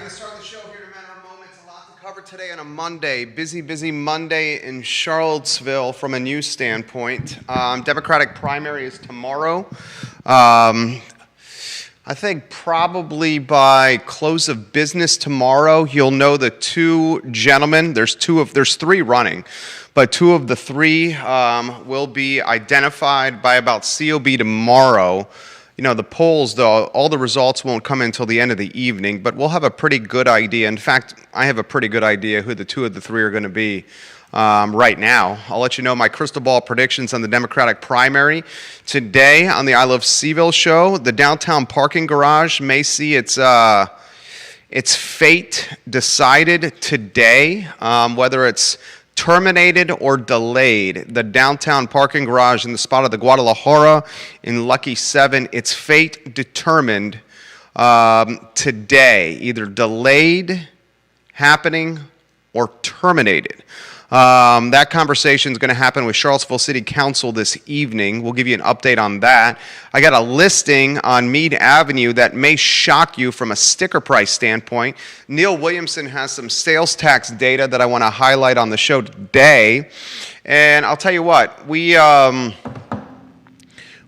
going to start the show here in a matter of moments. A lot to cover today on a Monday. Busy Monday in Charlottesville from a news standpoint. Democratic primary is tomorrow. I think probably by close of business tomorrow, you'll know the two gentlemen. There's three running, but two of the three will be identified by about COB tomorrow. You know, the polls, though, all the results won't come until the end of the evening, but we'll have a pretty good idea. In fact, I have a pretty good idea who the two of the three are going to be right now. I'll let you know my crystal ball predictions on the Democratic primary. Today on the I Love Seville show, the downtown parking garage may see its fate decided today, whether it's terminated or delayed. The downtown parking garage in the spot of the Guadalajara in Lucky 7, its fate determined today, either delayed, happening, or terminated. That conversation is going to happen with Charlottesville City Council this evening. We'll give you an update on that. I got a listing on Meade Avenue that may shock you from a sticker price standpoint. Neil Williamson has some sales tax data that I want to highlight on the show today. And I'll tell you what, we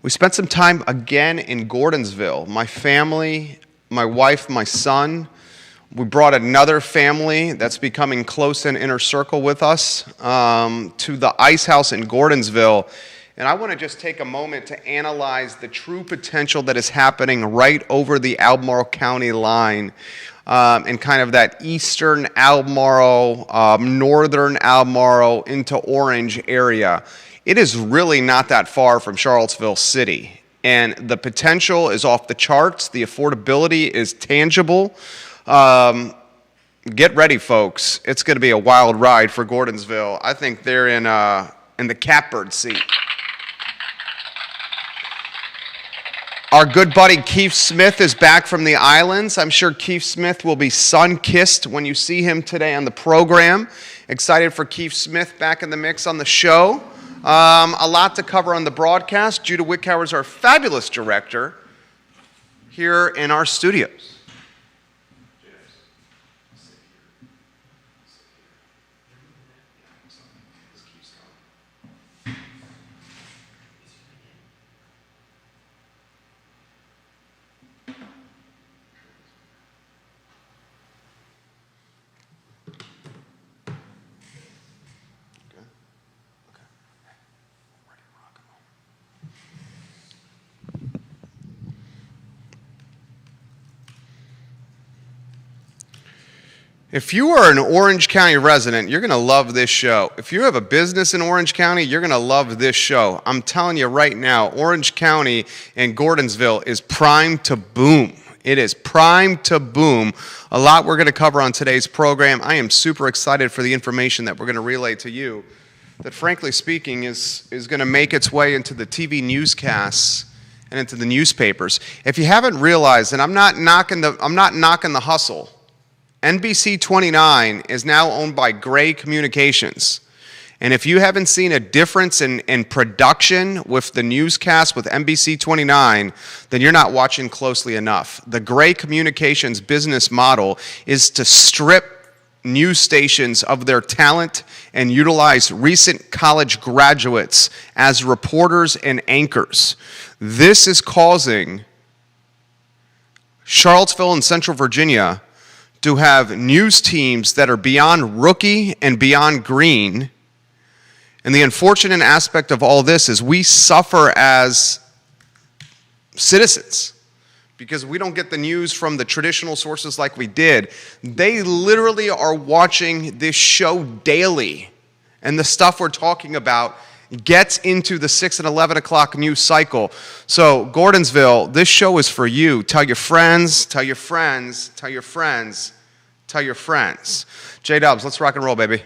spent some time again in Gordonsville. My family, my wife, my son. We brought another family that's becoming close and inner circle with us to the Ice House in Gordonsville. And I want to just take a moment to analyze the true potential that is happening right over the Albemarle County line in kind of that eastern Albemarle, northern Albemarle into Orange area. It is really not that far from Charlottesville City. And the potential is off the charts. The affordability is tangible. Get ready, folks. It's going to be a wild ride for Gordonsville. I think they're in the catbird seat. Our good buddy Keith Smith is back from the islands. I'm sure Keith Smith will be sun-kissed when you see him today on the program. Excited for Keith Smith back in the mix on the show. A lot to cover on the broadcast. Judah Wickhauer is our fabulous director here in our studios. If you are an Orange County resident, you're going to love this show. If you have a business in Orange County, you're going to love this show. I'm telling you right now, Orange County and Gordonsville is primed to boom. It is primed to boom. A lot we're going to cover on today's program. I am super excited for the information that we're going to relay to you that, frankly speaking, is going to make its way into the TV newscasts and into the newspapers. If you haven't realized, and I'm not knocking the hustle, NBC 29 is now owned by Gray Communications. And if you haven't seen a difference in production with the newscast with NBC 29, then you're not watching closely enough. The Gray Communications business model is to strip news stations of their talent and utilize recent college graduates as reporters and anchors. This is causing Charlottesville and Central Virginia to have news teams that are beyond rookie and beyond green. And the unfortunate aspect of all this is we suffer as citizens because we don't get the news from the traditional sources like we did. They literally are watching this show daily. And the stuff we're talking about gets into the 6 and 11 o'clock news cycle. So, Gordonsville, this show is for you. Tell your friends, tell your friends, tell your friends, tell your friends. J-Dubs, let's rock and roll, baby.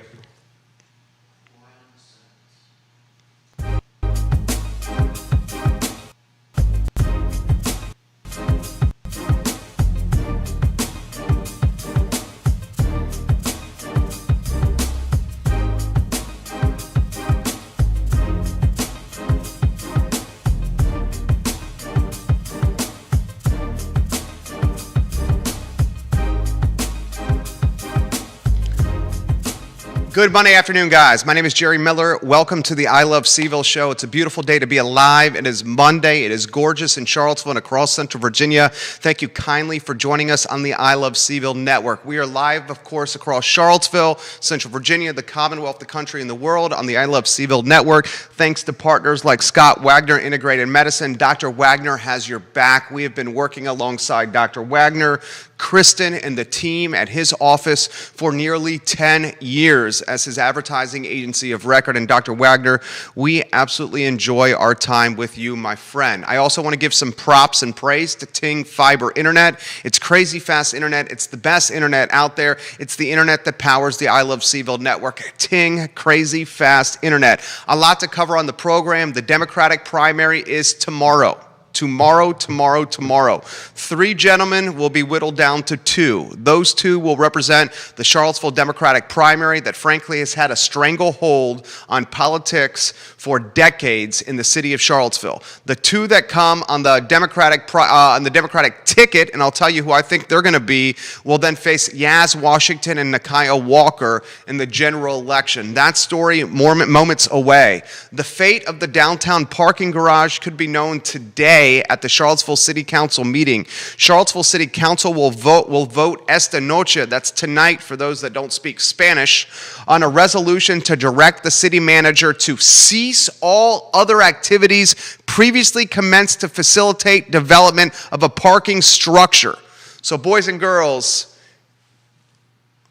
Good Monday afternoon, guys. My name is Jerry Miller. Welcome to the I Love CVille show. It's a beautiful day to be alive. It is Monday. It is gorgeous in Charlottesville and across Central Virginia. Thank you kindly for joining us on the I Love CVille network. We are live, of course, across Charlottesville, Central Virginia, the Commonwealth, the country, and the world on the I Love CVille network. Thanks to partners like Scott Wagner Integrated Medicine. Dr. Wagner has your back. We have been working alongside Dr. Wagner, Kristen, and the team at his office for nearly 10 years as his advertising agency of record. And Dr. Wagner, we absolutely enjoy our time with you, my friend. I also want to give some props and praise to Ting Fiber Internet. It's crazy fast internet. It's the best internet out there. It's the internet that powers the I Love CVille network. Ting Crazy Fast Internet. A lot to cover on the program. The Democratic primary is tomorrow. Tomorrow. 3 gentlemen will be whittled down to 2. Those 2 will represent the Charlottesville Democratic primary that frankly has had a stranglehold on politics for decades in the city of Charlottesville. The 2 that come on the Democratic ticket, and I'll tell you who I think they're going to be, will then face Yaz Washington and Nakia Walker in the general election. That story moments away. The fate of the downtown parking garage could be known today at the Charlottesville City Council meeting. Charlottesville City Council will vote esta noche, that's tonight for those that don't speak Spanish, on a resolution to direct the city manager to cease all other activities previously commenced to facilitate development of a parking structure. So boys and girls,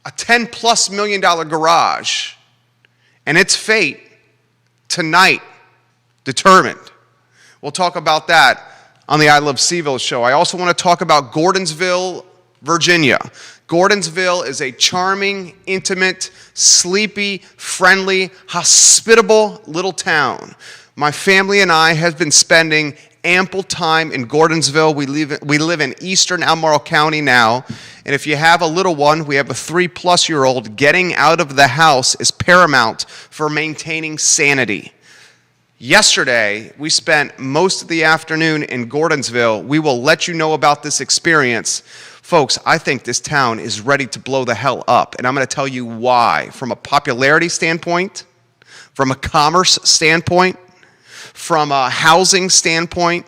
a $10+ million garage and its fate tonight determined. We'll talk about that on the I Love CVille show. I also want to talk about Gordonsville, Virginia. Gordonsville is a charming, intimate, sleepy, friendly, hospitable little town. My family and I have been spending ample time in Gordonsville. We live in eastern Albemarle County now, and if you have a little one, we have a 3+-year-old, getting out of the house is paramount for maintaining sanity. Yesterday, we spent most of the afternoon in Gordonsville. We will let you know about this experience. Folks, I think this town is ready to blow the hell up, and I'm going to tell you why. From a popularity standpoint, from a commerce standpoint, from a housing standpoint,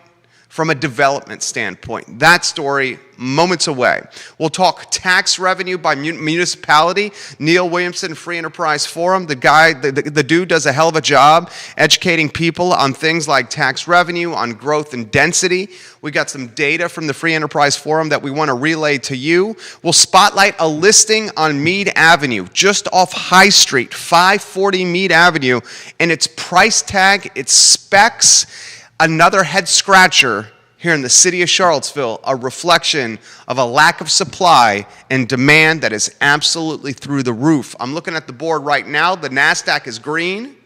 from a development standpoint. That story moments away. We'll talk tax revenue by municipality. Neil Williamson, Free Enterprise Forum, the dude does a hell of a job educating people on things like tax revenue, on growth and density. We got some data from the Free Enterprise Forum that we want to relay to you. We'll spotlight a listing on Meade Avenue, just off High Street, 540 Meade Avenue, and its price tag, its specs, another head scratcher here in the city of Charlottesville, a reflection of a lack of supply and demand that is absolutely through the roof. I'm looking at the board right now. The NASDAQ is green.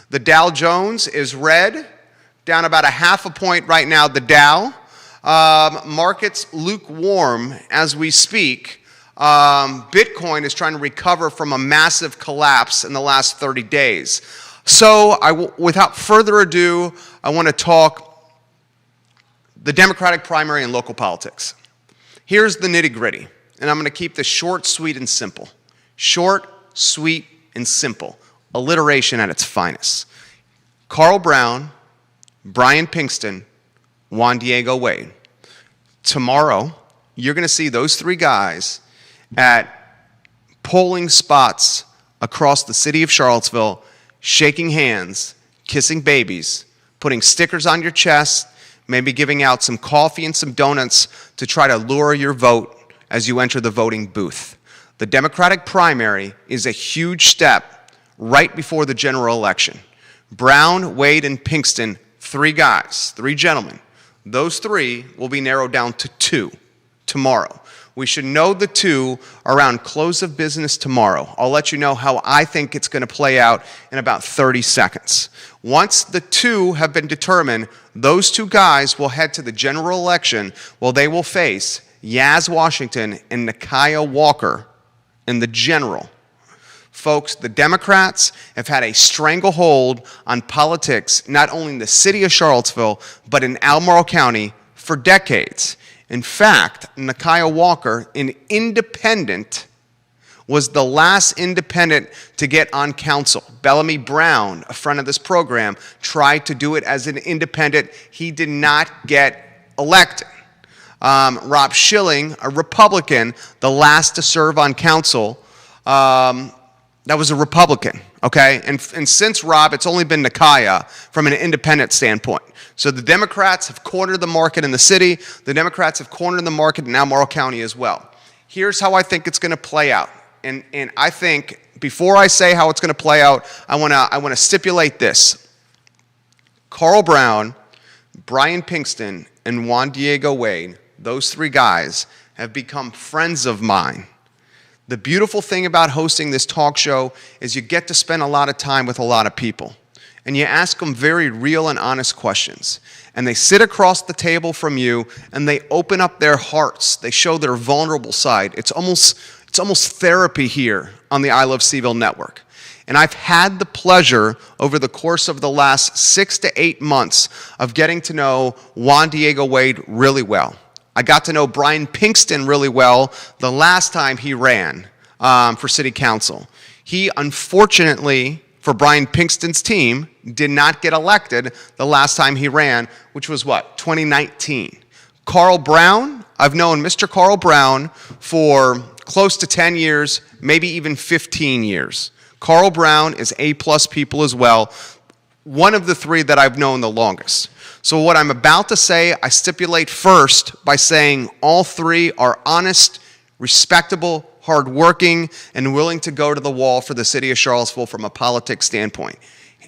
The Dow Jones is red, down about 0.5 point right now, the Dow. Markets lukewarm as we speak. Bitcoin is trying to recover from a massive collapse in the last 30 days. So without further ado, I want to talk the Democratic primary and local politics. Here's the nitty-gritty, and I'm going to keep this short, sweet, and simple. Short, sweet, and simple. Alliteration at its finest. Carl Brown, Brian Pinkston, Juan Diego Wade. Tomorrow, you're going to see those 3 guys at polling spots across the city of Charlottesville, shaking hands, kissing babies, putting stickers on your chest, maybe giving out some coffee and some donuts to try to lure your vote as you enter the voting booth. The Democratic primary is a huge step right before the general election. Brown, Wade, and Pinkston, 3 guys, 3 gentlemen. Those 3 will be narrowed down to 2 tomorrow. We should know the 2 around close of business tomorrow. I'll let you know how I think it's going to play out in about 30 seconds. Once the 2 have been determined, those 2 guys will head to the general election where they will face Yaz Washington and Nakia Walker in the general. Folks, the Democrats have had a stranglehold on politics, not only in the city of Charlottesville, but in Albemarle County for decades. In fact, Nakia Walker, an independent, was the last independent to get on council. Bellamy Brown, a friend of this program, tried to do it as an independent. He did not get elected. Rob Schilling, a Republican, the last to serve on council, that was a Republican, okay? And since Rob, it's only been Nakaya from an independent standpoint. So the Democrats have cornered the market in the city. The Democrats have cornered the market in Albemarle County as well. Here's how I think it's going to play out. And I think, before I say how it's going to play out, I want to stipulate this. Carl Brown, Brian Pinkston, and Juan Diego Wade, those three guys, have become friends of mine. The beautiful thing about hosting this talk show is you get to spend a lot of time with a lot of people. And you ask them very real and honest questions. And they sit across the table from you and they open up their hearts. They show their vulnerable side. It's almost therapy here on the I Love CVille network. And I've had the pleasure over the course of the last 6 to 8 months of getting to know Juan Diego Wade really well. I got to know Brian Pinkston really well the last time he ran for city council. He, unfortunately, for Brian Pinkston's team, did not get elected the last time he ran, which was what, 2019. Carl Brown, I've known Mr. Carl Brown for close to 10 years, maybe even 15 years. Carl Brown is A-plus people as well, one of the three that I've known the longest. So what I'm about to say, I stipulate first by saying all three are honest, respectable, hardworking, and willing to go to the wall for the city of Charlottesville from a politics standpoint.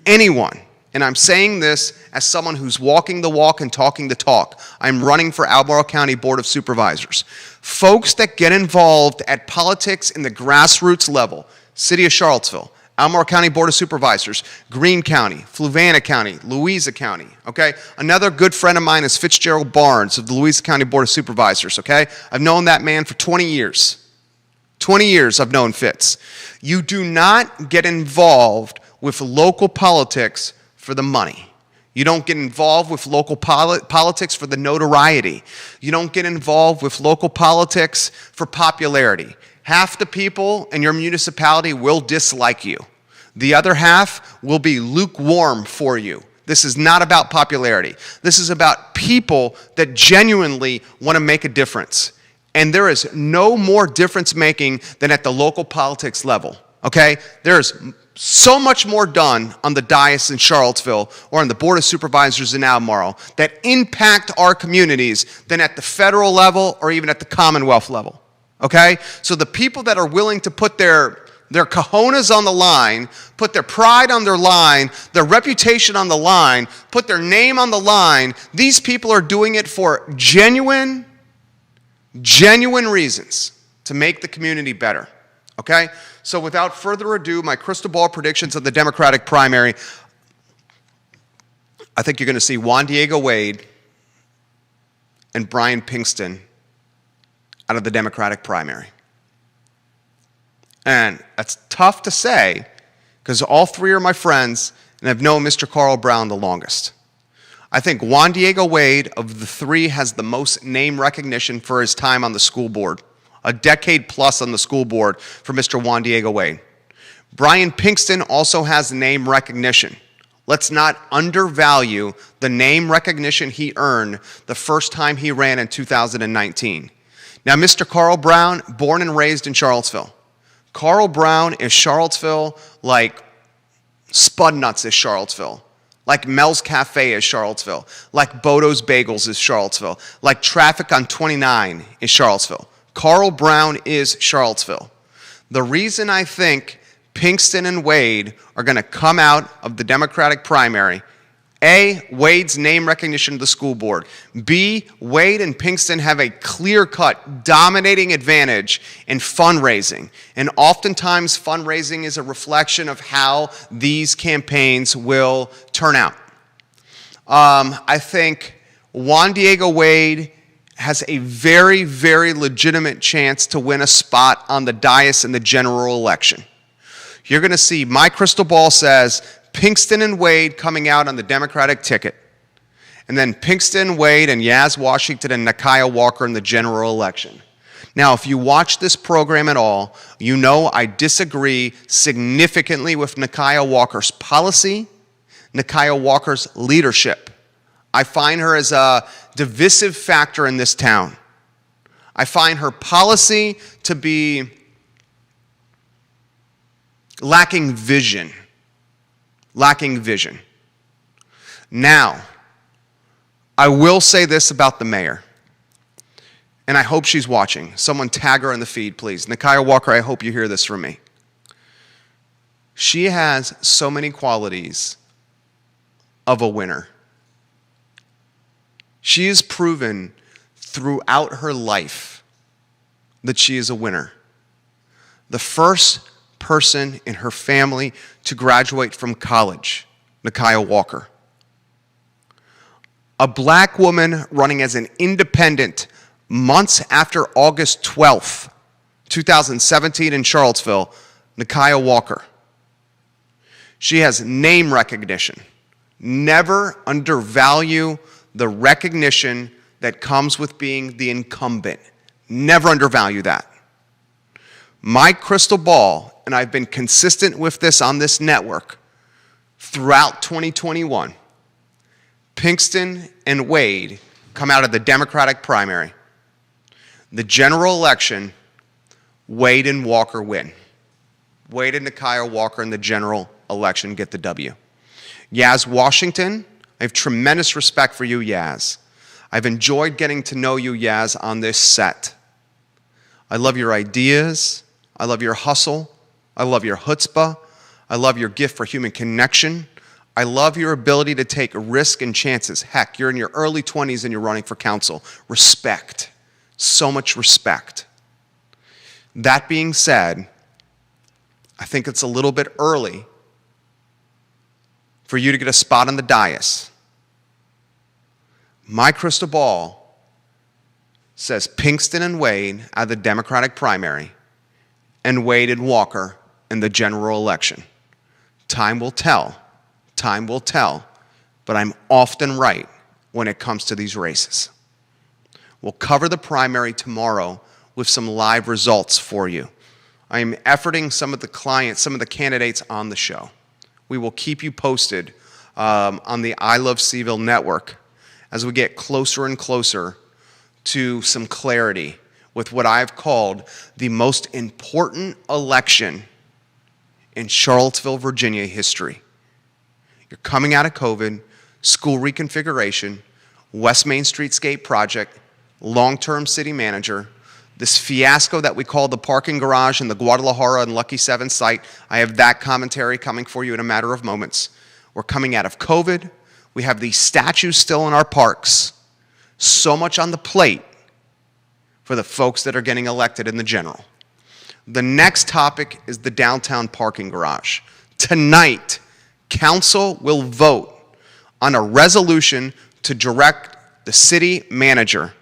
Anyone, and I'm saying this as someone who's walking the walk and talking the talk, I'm running for Albemarle County Board of Supervisors. Folks that get involved at politics in the grassroots level, city of Charlottesville, Albemarle County Board of Supervisors, Greene County, Fluvanna County, Louisa County, okay? Another good friend of mine is Fitzgerald Barnes of the Louisa County Board of Supervisors, okay? I've known that man for 20 years. 20 years I've known Fitz. You do not get involved with local politics for the money. You don't get involved with local politics for the notoriety. You don't get involved with local politics for popularity. Half the people in your municipality will dislike you. The other half will be lukewarm for you. This is not about popularity. This is about people that genuinely want to make a difference. And there is no more difference making than at the local politics level, okay? There's so much more done on the dais in Charlottesville or on the Board of Supervisors in Albemarle that impact our communities than at the federal level or even at the Commonwealth level. Okay? So the people that are willing to put their cojones on the line, put their pride on their line, their reputation on the line, put their name on the line, these people are doing it for genuine reasons to make the community better. Okay? So without further ado, my crystal ball predictions of the Democratic primary, I think you're going to see Juan Diego Wade and Brian Pinkston out of the Democratic primary. And that's tough to say because all three are my friends and I've known Mr. Carl Brown the longest. I think Juan Diego Wade of the three has the most name recognition for his time on the school board. A decade plus on the school board for Mr. Juan Diego Wade. Brian Pinkston also has name recognition. Let's not undervalue the name recognition he earned the first time he ran in 2019. Now, Mr. Carl Brown, born and raised in Charlottesville. Carl Brown is Charlottesville like Spud Nuts is Charlottesville, like Mel's Cafe is Charlottesville, like Bodo's Bagels is Charlottesville, like traffic on 29 is Charlottesville. Carl Brown is Charlottesville. The reason I think Pinkston and Wade are going to come out of the Democratic primary, A, Wade's name recognition to the school board. B, Wade and Pinkston have a clear-cut, dominating advantage in fundraising. And oftentimes, fundraising is a reflection of how these campaigns will turn out. I think Juan Diego Wade has a very, very legitimate chance to win a spot on the dais in the general election. You're going to see, my crystal ball says, Pinkston and Wade coming out on the Democratic ticket. And then Pinkston, Wade, and Yaz Washington and Nakaya Walker in the general election. Now, if you watch this program at all, you know I disagree significantly with Nikia Walker's policy, Nikia Walker's leadership. I find her as a divisive factor in this town. I find her policy to be lacking vision. Lacking vision. Now, I will say this about the mayor, and I hope she's watching. Someone tag her in the feed, please. Nikia Walker, I hope you hear this from me. She has so many qualities of a winner. She has proven throughout her life that she is a winner. The first person in her family to graduate from college, Nikia Walker. A black woman running as an independent months after August 12th, 2017 in Charlottesville, Nikia Walker. She has name recognition. Never undervalue the recognition that comes with being the incumbent. Never undervalue that. My crystal ball, and I've been consistent with this on this network throughout 2021, Pinkston and Wade come out of the Democratic primary. The general election, Wade and Walker win. Wade and Nikia Walker in the general election get the W. Yaz Washington, I have tremendous respect for you, Yaz. I've enjoyed getting to know you, Yaz, on this set. I love your ideas. I love your hustle. I love your chutzpah. I love your gift for human connection. I love your ability to take risk and chances. Heck, you're in your early 20s and you're running for council. Respect. So much respect. That being said, I think it's a little bit early for you to get a spot on the dais. My crystal ball says Pinkston and Wade out of the Democratic primary and Wade and Walker in the general election. Time will tell. Time will tell. But I'm often right when it comes to these races. We'll cover the primary tomorrow with some live results for you. I am efforting some of the clients, some of the candidates on the show. We will keep you posted on the I Love CVille network as we get closer and closer to some clarity with what I've called the most important election in Charlottesville, Virginia history. You're coming out of COVID, school reconfiguration, West Main Streetscape project, long-term city manager, this fiasco that we call the parking garage in the Guadalajara and Lucky 7 site. I have that commentary coming for you in a matter of moments. We're coming out of COVID. We have these statues still in our parks. So much on the plate for the folks that are getting elected in the general. The next topic is the downtown parking garage. Tonight, council will vote on a resolution to direct the city manager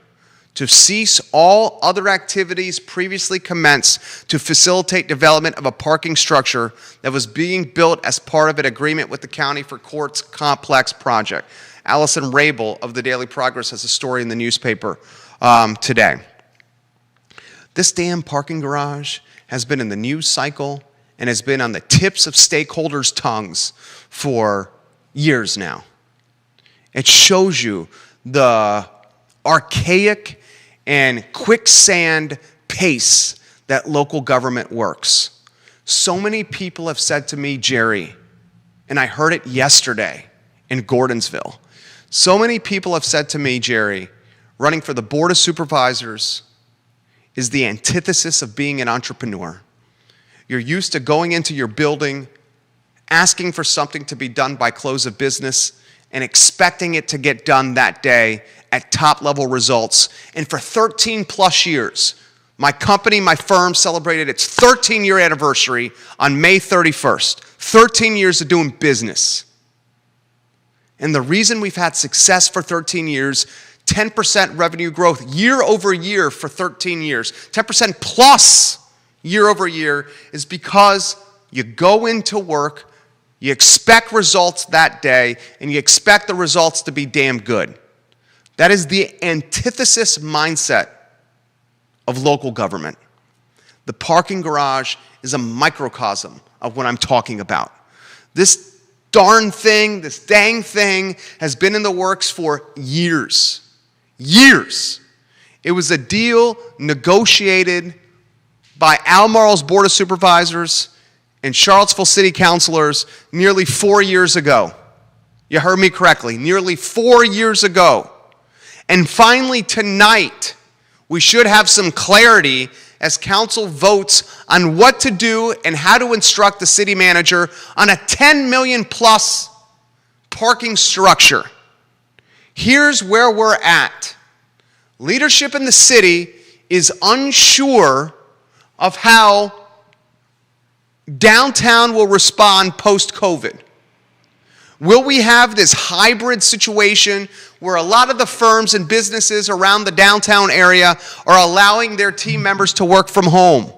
to cease all other activities previously commenced to facilitate development of a parking structure that was being built as part of an agreement with the county for courts complex project. Allison Rabel of the Daily Progress has a story in the newspaper today. This damn parking garage has been in the news cycle and has been on the tips of stakeholders' tongues for years now. It shows you the archaic and quicksand pace that local government works. So many people have said to me, Jerry, and I heard it yesterday in Gordonsville. So many people have said to me, Jerry, running for the Board of Supervisors is the antithesis of being an entrepreneur. You're used to going into your building, asking for something to be done by close of business, and expecting it to get done that day at top-level results. And for 13 plus years, my company, my firm, celebrated its 13-year anniversary on May 31st. 13 years of doing business. And the reason we've had success for 13 years, 10% revenue growth year over year for 13 years, 10% plus year over year, is because you go into work, you expect results that day, and you expect the results to be damn good. That is the antithesis mindset of local government. The parking garage is a microcosm of what I'm talking about. This darn thing, this dang thing, has been in the works for years. Years. It was a deal negotiated by Albemarle's Board of Supervisors and Charlottesville City Councilors nearly 4 years ago. You heard me correctly, nearly 4 years ago. And finally tonight, we should have some clarity as council votes on what to do and how to instruct the city manager on a 10 million plus parking structure. Here's where we're at. Leadership in the city is unsure of how downtown will respond post-COVID. Will we have this hybrid situation where a lot of the firms and businesses around the downtown area are allowing their team members to work from home?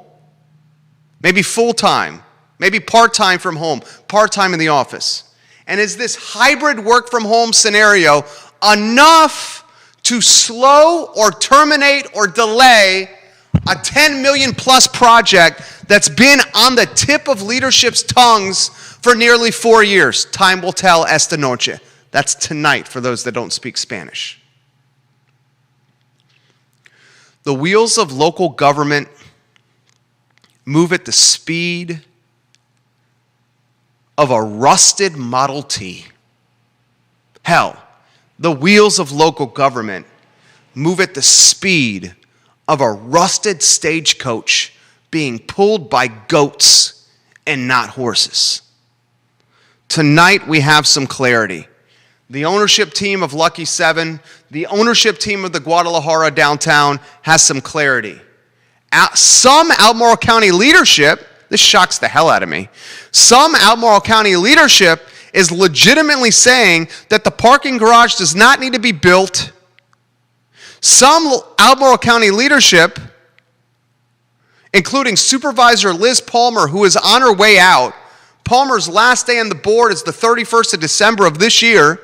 Maybe full-time, maybe part-time from home, part-time in the office. And is this hybrid work from home scenario enough to slow or terminate or delay a 10 million plus project that's been on the tip of leadership's tongues for nearly 4 years? Time will tell esta noche. That's tonight for those that don't speak Spanish. The wheels of local government move at the speed of a rusted Model T. Hell, the wheels of local government move at the speed of a rusted stagecoach being pulled by goats and not horses. Tonight we have some clarity. The ownership team of Lucky 7, the ownership team of the Guadalajara downtown has some clarity. Some Albemarle County leadership, this shocks the hell out of me, some Albemarle County leadership is legitimately saying that the parking garage does not need to be built. Some Albemarle County leadership, including Supervisor Liz Palmer, who is on her way out. Palmer's last day on the board is the 31st of December of this year.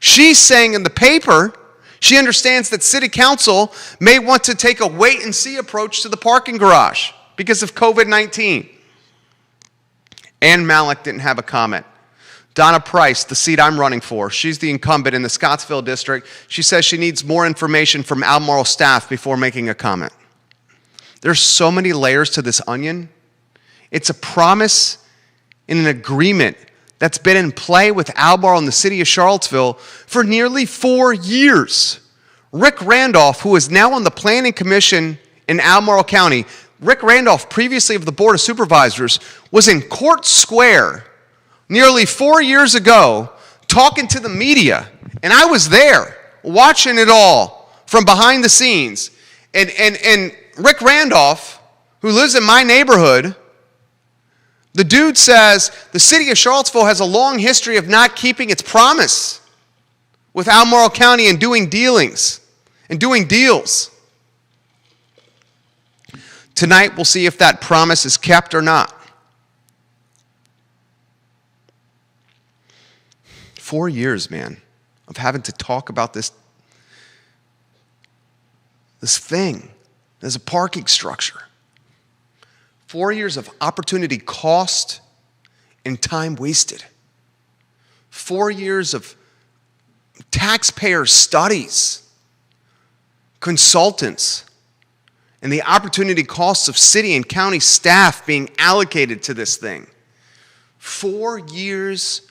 She's saying in the paper, she understands that City Council may want to take a wait-and-see approach to the parking garage because of COVID-19. Ann Malik didn't have a comment. Donna Price, the seat I'm running for, she's the incumbent in the Scottsville district. She says she needs more information from Albemarle staff before making a comment. There's so many layers to this onion. It's a promise and an agreement that's been in play with Albemarle and the city of Charlottesville for nearly 4 years. Rick Randolph, who is now on the Planning Commission in Albemarle County, Rick Randolph, previously of the Board of Supervisors, was in Court Square nearly 4 years ago talking to the media. And I was there watching it all from behind the scenes. And Rick Randolph, who lives in my neighborhood, the dude says the city of Charlottesville has a long history of not keeping its promise with Albemarle County and doing dealings and doing deals. Tonight we'll see if that promise is kept or not. 4 years, man, of having to talk about this thing as a parking structure. 4 years of opportunity cost and time wasted. 4 years of taxpayer studies, consultants, and the opportunity costs of city and county staff being allocated to this thing. 4 years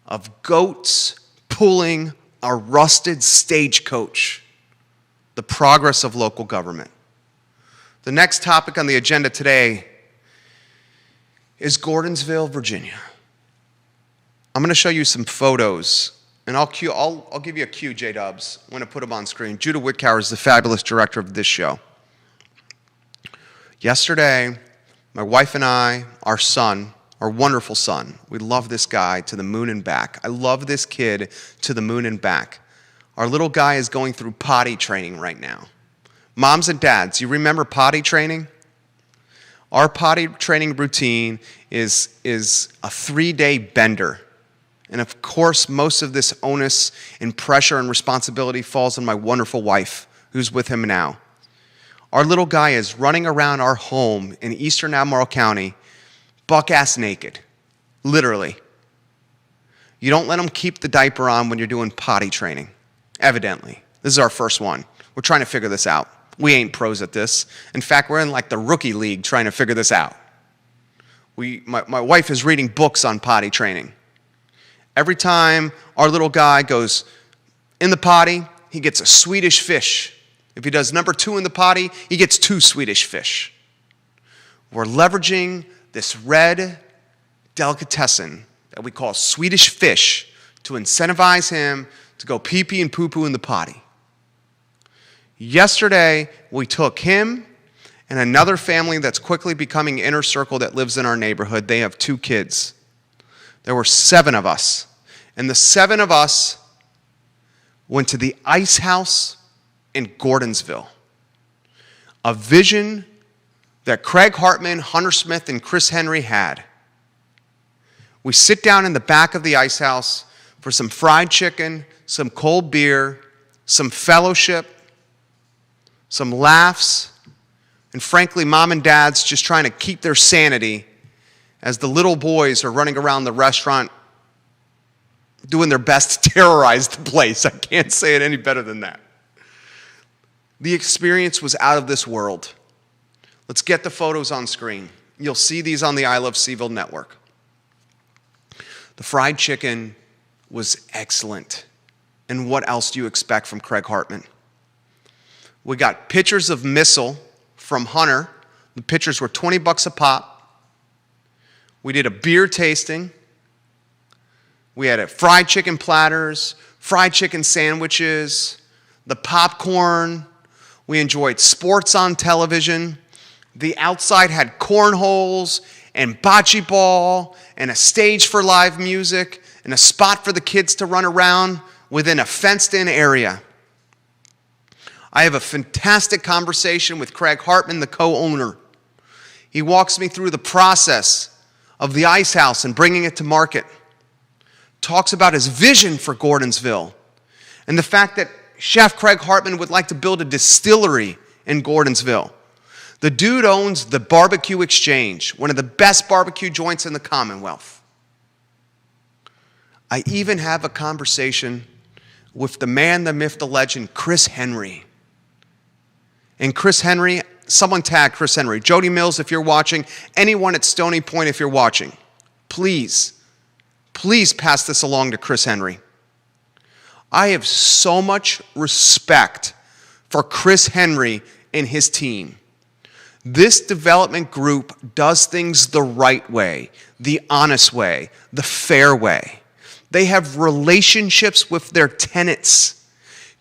of goats pulling a rusted stagecoach. The progress of local government. The next topic on the agenda today is Gordonsville, Virginia. I'm going to show you some photos, and I'll give you a cue, J-Dubs, when I put them on screen. Judah Whitcower is the fabulous director of this show. Yesterday, my wife and I, our son, our wonderful son, we love this guy to the moon and back. I love this kid to the moon and back. Our little guy is going through potty training right now. Moms and dads, you remember potty training? Our potty training routine is a 3-day bender. And of course, most of this onus and pressure and responsibility falls on my wonderful wife, who's with him now. Our little guy is running around our home in eastern Albemarle County, buck-ass naked, literally. You don't let him keep the diaper on when you're doing potty training, evidently. This is our first one. We're trying to figure this out. We ain't pros at this. In fact, we're in like the rookie league trying to figure this out. My wife is reading books on potty training. Every time our little guy goes in the potty, he gets a Swedish fish. If he does number 2 in the potty, he gets 2 Swedish fish. We're leveraging this red delicatessen that we call Swedish fish to incentivize him to go pee-pee and poo-poo in the potty. Yesterday, we took him and another family that's quickly becoming inner circle that lives in our neighborhood. They have 2 kids. There were 7 of us. And the 7 of us went to the Ice House in Gordonsville. A vision that Craig Hartman, Hunter Smith, and Chris Henry had. We sit down in the back of the Ice House for some fried chicken, some cold beer, some fellowship, some laughs, and frankly, mom and dad's just trying to keep their sanity as the little boys are running around the restaurant doing their best to terrorize the place. I can't say it any better than that. The experience was out of this world. Let's get the photos on screen. You'll see these on the I Love Seville network. The fried chicken was excellent. And what else do you expect from Craig Hartman? We got pitchers of Missile from Hunter. The pitchers were $20 a pop. We did a beer tasting. We had fried chicken platters, fried chicken sandwiches, the popcorn. We enjoyed sports on television. The outside had cornholes and bocce ball and a stage for live music and a spot for the kids to run around within a fenced-in area. I have a fantastic conversation with Craig Hartman, the co-owner. He walks me through the process of the Ice House and bringing it to market. Talks about his vision for Gordonsville and the fact that Chef Craig Hartman would like to build a distillery in Gordonsville. The dude owns the Barbecue Exchange, one of the best barbecue joints in the Commonwealth. I even have a conversation with the man, the myth, the legend, Chris Henry. And Chris Henry, someone tag Chris Henry. Jody Mills, if you're watching, anyone at Stony Point, if you're watching, please pass this along to Chris Henry. I have so much respect for Chris Henry and his team. This development group does things the right way, the honest way, the fair way. They have relationships with their tenants.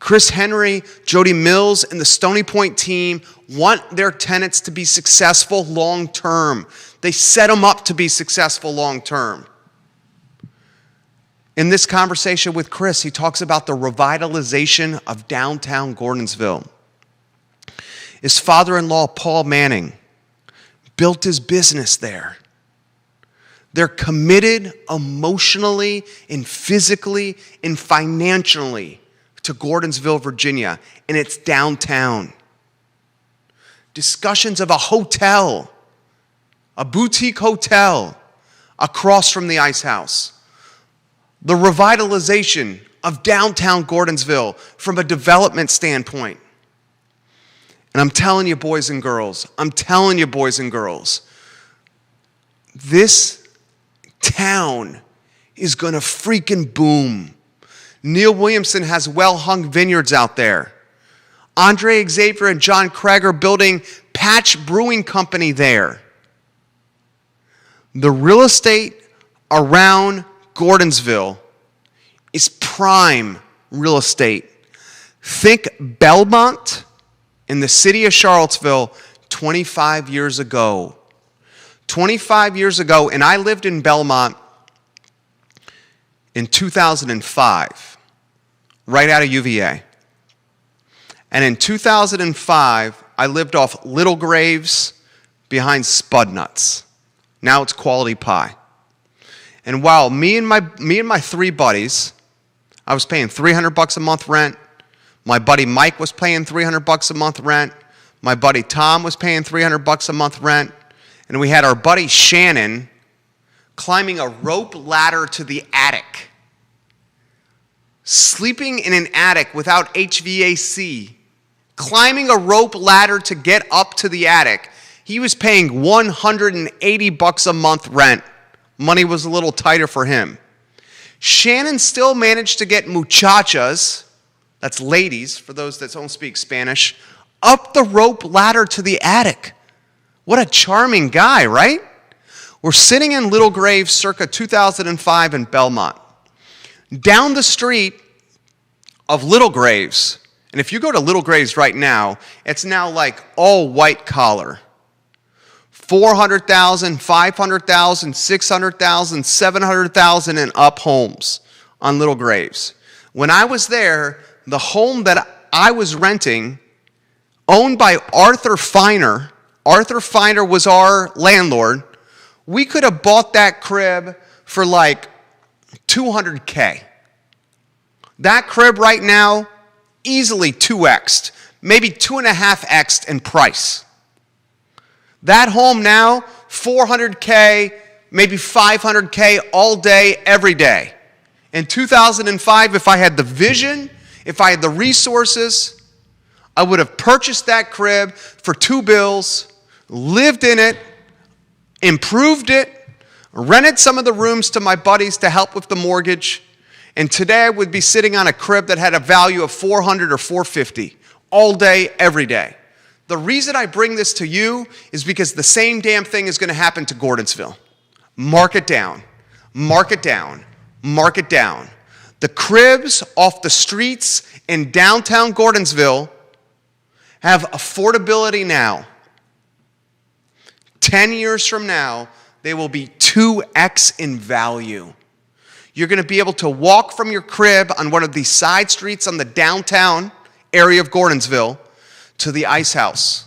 Chris Henry, Jody Mills, and the Stony Point team want their tenants to be successful long term. They set them up to be successful long term. In this conversation with Chris, he talks about the revitalization of downtown Gordonsville. His father-in-law, Paul Manning, built his business there. They're committed emotionally and physically and financially to Gordonsville, Virginia, and it's downtown. Discussions of a hotel, a boutique hotel across from the Ice House. The revitalization of downtown Gordonsville from a development standpoint. And I'm telling you, boys and girls, this town is going to freaking boom. Neil Williamson has well-hung vineyards out there. Andre Xavier and John Craig are building Patch Brewing Company there. The real estate around Gordonsville is prime real estate. Think Belmont in the city of Charlottesville 25 years ago. 25 years ago, and I lived in Belmont in 2005, right out of UVA. And in 2005, I lived off Little Graves behind Spudnuts. Now it's Quality Pie. And while me and my 3 buddies, I was paying $300 a month rent. My buddy Mike was paying $300 a month rent. My buddy Tom was paying $300 a month rent. And we had our buddy Shannon climbing a rope ladder to the attic. Sleeping in an attic without HVAC. Climbing a rope ladder to get up to the attic. He was paying $180 a month rent. Money was a little tighter for him. Shannon still managed to get muchachas, that's ladies, for those that don't speak Spanish, up the rope ladder to the attic. What a charming guy, right? We're sitting in Little Graves circa 2005 in Belmont. Down the street of Little Graves, and if you go to Little Graves right now, it's now like all white collar. 400,000, 500,000, 600,000, 700,000 and up homes on Little Graves. When I was there, the home that I was renting, owned by Arthur Feiner was our landlord. We could have bought that crib for like $200K. That crib right now, easily 2x'd, maybe 2.5x'd in price. That home now, $400K, maybe $500K all day, every day. In 2005, if I had the vision, if I had the resources, I would have purchased that crib for $2 bills, lived in it, improved it, rented some of the rooms to my buddies to help with the mortgage, and today I would be sitting on a crib that had a value of $400 or $450 all day, every day. The reason I bring this to you is because the same damn thing is going to happen to Gordonsville. Mark it down. Mark it down. Mark it down. The cribs off the streets in downtown Gordonsville have affordability now. 10 years from now, they will be 2x in value. You're going to be able to walk from your crib on one of these side streets on the downtown area of Gordonsville to the Ice House,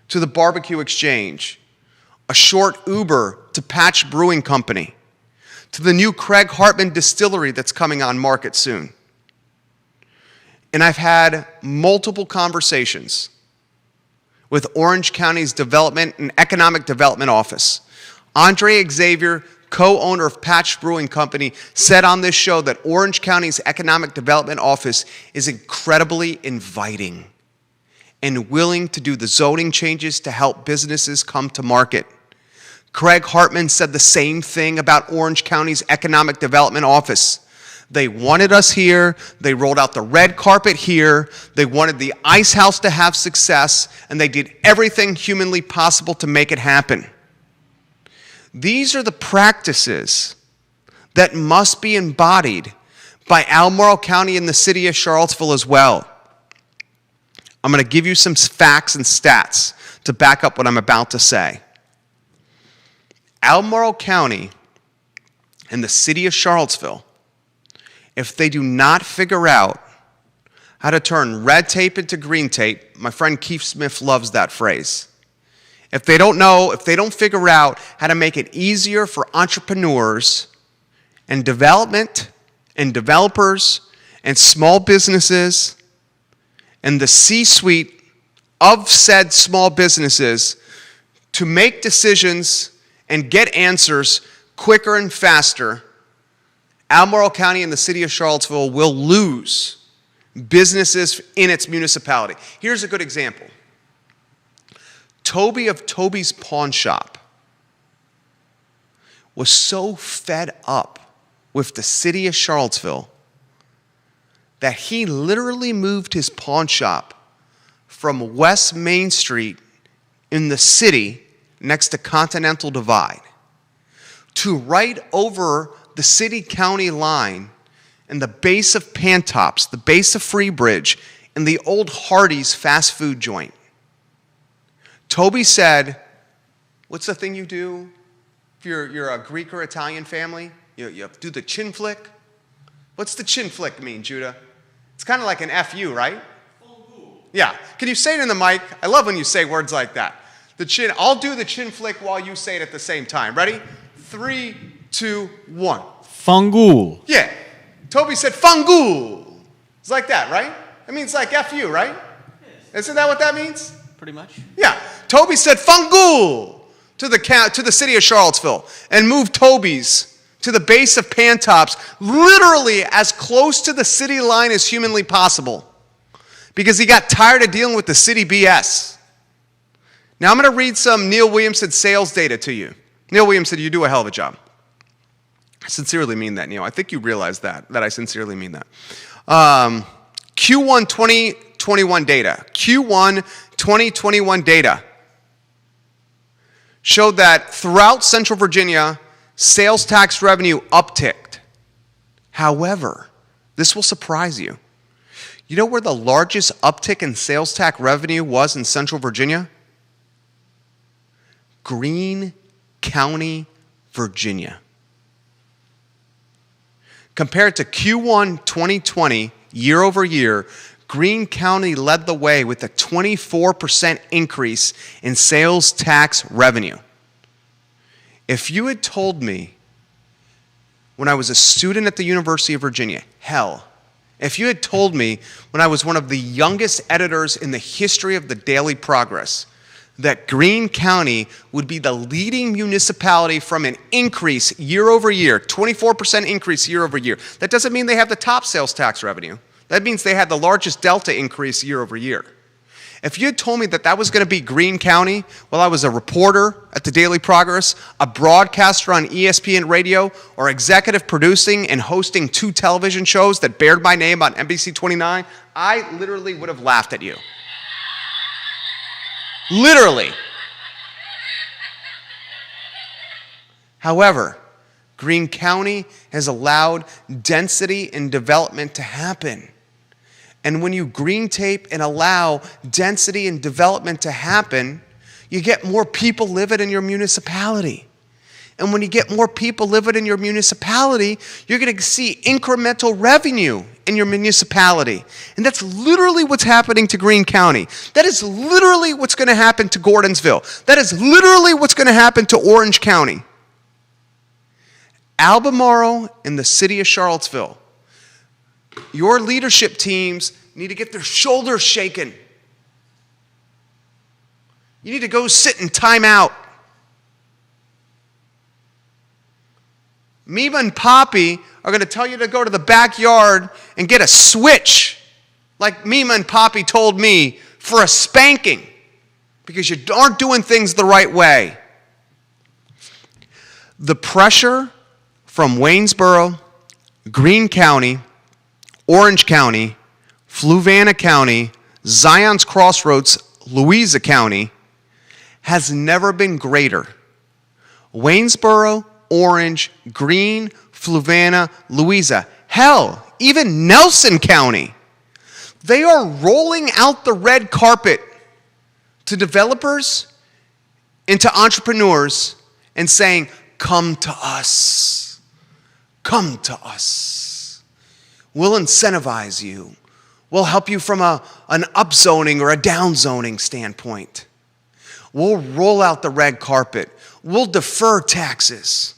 to the Barbecue Exchange, a short Uber to Patch Brewing Company, to the new Craig Hartman distillery that's coming on market soon. And I've had multiple conversations with Orange County's Development and Economic Development Office. Andre Xavier, co-owner of Patch Brewing Company, said on this show that Orange County's Economic Development Office is incredibly inviting and willing to do the zoning changes to help businesses come to market. Craig Hartman said the same thing about Orange County's Economic Development Office. They wanted us here. They rolled out the red carpet here. They wanted the Ice House to have success, and they did everything humanly possible to make it happen. These are the practices that must be embodied by Albemarle County and the city of Charlottesville as well. I'm going to give you some facts and stats to back up what I'm about to say. Albemarle County and the city of Charlottesville, if they do not figure out how to turn red tape into green tape, my friend Keith Smith loves that phrase. If they don't figure out how to make it easier for entrepreneurs and development and developers and small businesses and the C-suite of said small businesses to make decisions and get answers quicker and faster, Albemarle County and the city of Charlottesville will lose businesses in its municipality. Here's a good example. Toby of Toby's Pawn Shop was so fed up with the city of Charlottesville that he literally moved his pawn shop from West Main Street in the city next to Continental Divide to right over the city-county line and the base of Pantops, the base of Freebridge, and the old Hardee's fast food joint. Toby said, what's the thing you do if you're a Greek or Italian family? You do the chin flick? What's the chin flick mean, Judah? It's kind of like an FU, right? Yeah. Can you say it in the mic? I love when you say words like that. The chin. I'll do the chin flick while you say it at the same time. Ready? 3, 2, 1. Fangul. Yeah. Toby said fangul. It's like that, right? It means like FU, right? Yes. Isn't that what that means? pretty much. Yeah. Toby said Fungul to the city of Charlottesville and moved Toby's to the base of Pantops, literally as close to the city line as humanly possible, because he got tired of dealing with the city BS. Now I'm going to read some Neil Williamson sales data to you. Neil Williamson, you do a hell of a job. I sincerely mean that, Neil. I think you realize that I sincerely mean that. Q1 2021 data. Q1 2021 data showed that throughout Central Virginia, sales tax revenue upticked. However, this will surprise you. You know where the largest uptick in sales tax revenue was in Central Virginia? Greene County, Virginia. Compared to Q1 2020, year over year, Greene County led the way with a 24% increase in sales tax revenue. If you had told me when I was a student at the University of Virginia, if you had told me when I was one of the youngest editors in the history of the Daily Progress that Greene County would be the leading municipality from an increase year over year, 24% increase year over year, that doesn't mean they have the top sales tax revenue. That means they had the largest delta increase year over year. If you had told me that that was going to be Greene County while I was a reporter at the Daily Progress, a broadcaster on ESPN Radio, or executive producing and hosting 2 television shows that bared my name on NBC 29, I literally would have laughed at you. Literally. However, Greene County has allowed density and development to happen. And when you green tape and allow density and development to happen, you get more people living in your municipality. And when you get more people living in your municipality, you're going to see incremental revenue in your municipality. And that's literally what's happening to Greene County. That is literally what's going to happen to Gordonsville. That is literally what's going to happen to Orange County. Albemarle and the city of Charlottesville, your leadership teams need to get their shoulders shaken. You need to go sit in timeout. Mima and Poppy are going to tell you to go to the backyard and get a switch, like Mima and Poppy told me, for a spanking, because you aren't doing things the right way. The pressure from Waynesboro, Greene County, Orange County, Fluvanna County, Zion's Crossroads, Louisa County, has never been greater. Waynesboro, Orange, Greene, Fluvanna, Louisa, hell, even Nelson County. They are rolling out the red carpet to developers and to entrepreneurs and saying, come to us. Come to us. We'll incentivize you. We'll help you from an upzoning or a downzoning standpoint. We'll roll out the red carpet. We'll defer taxes.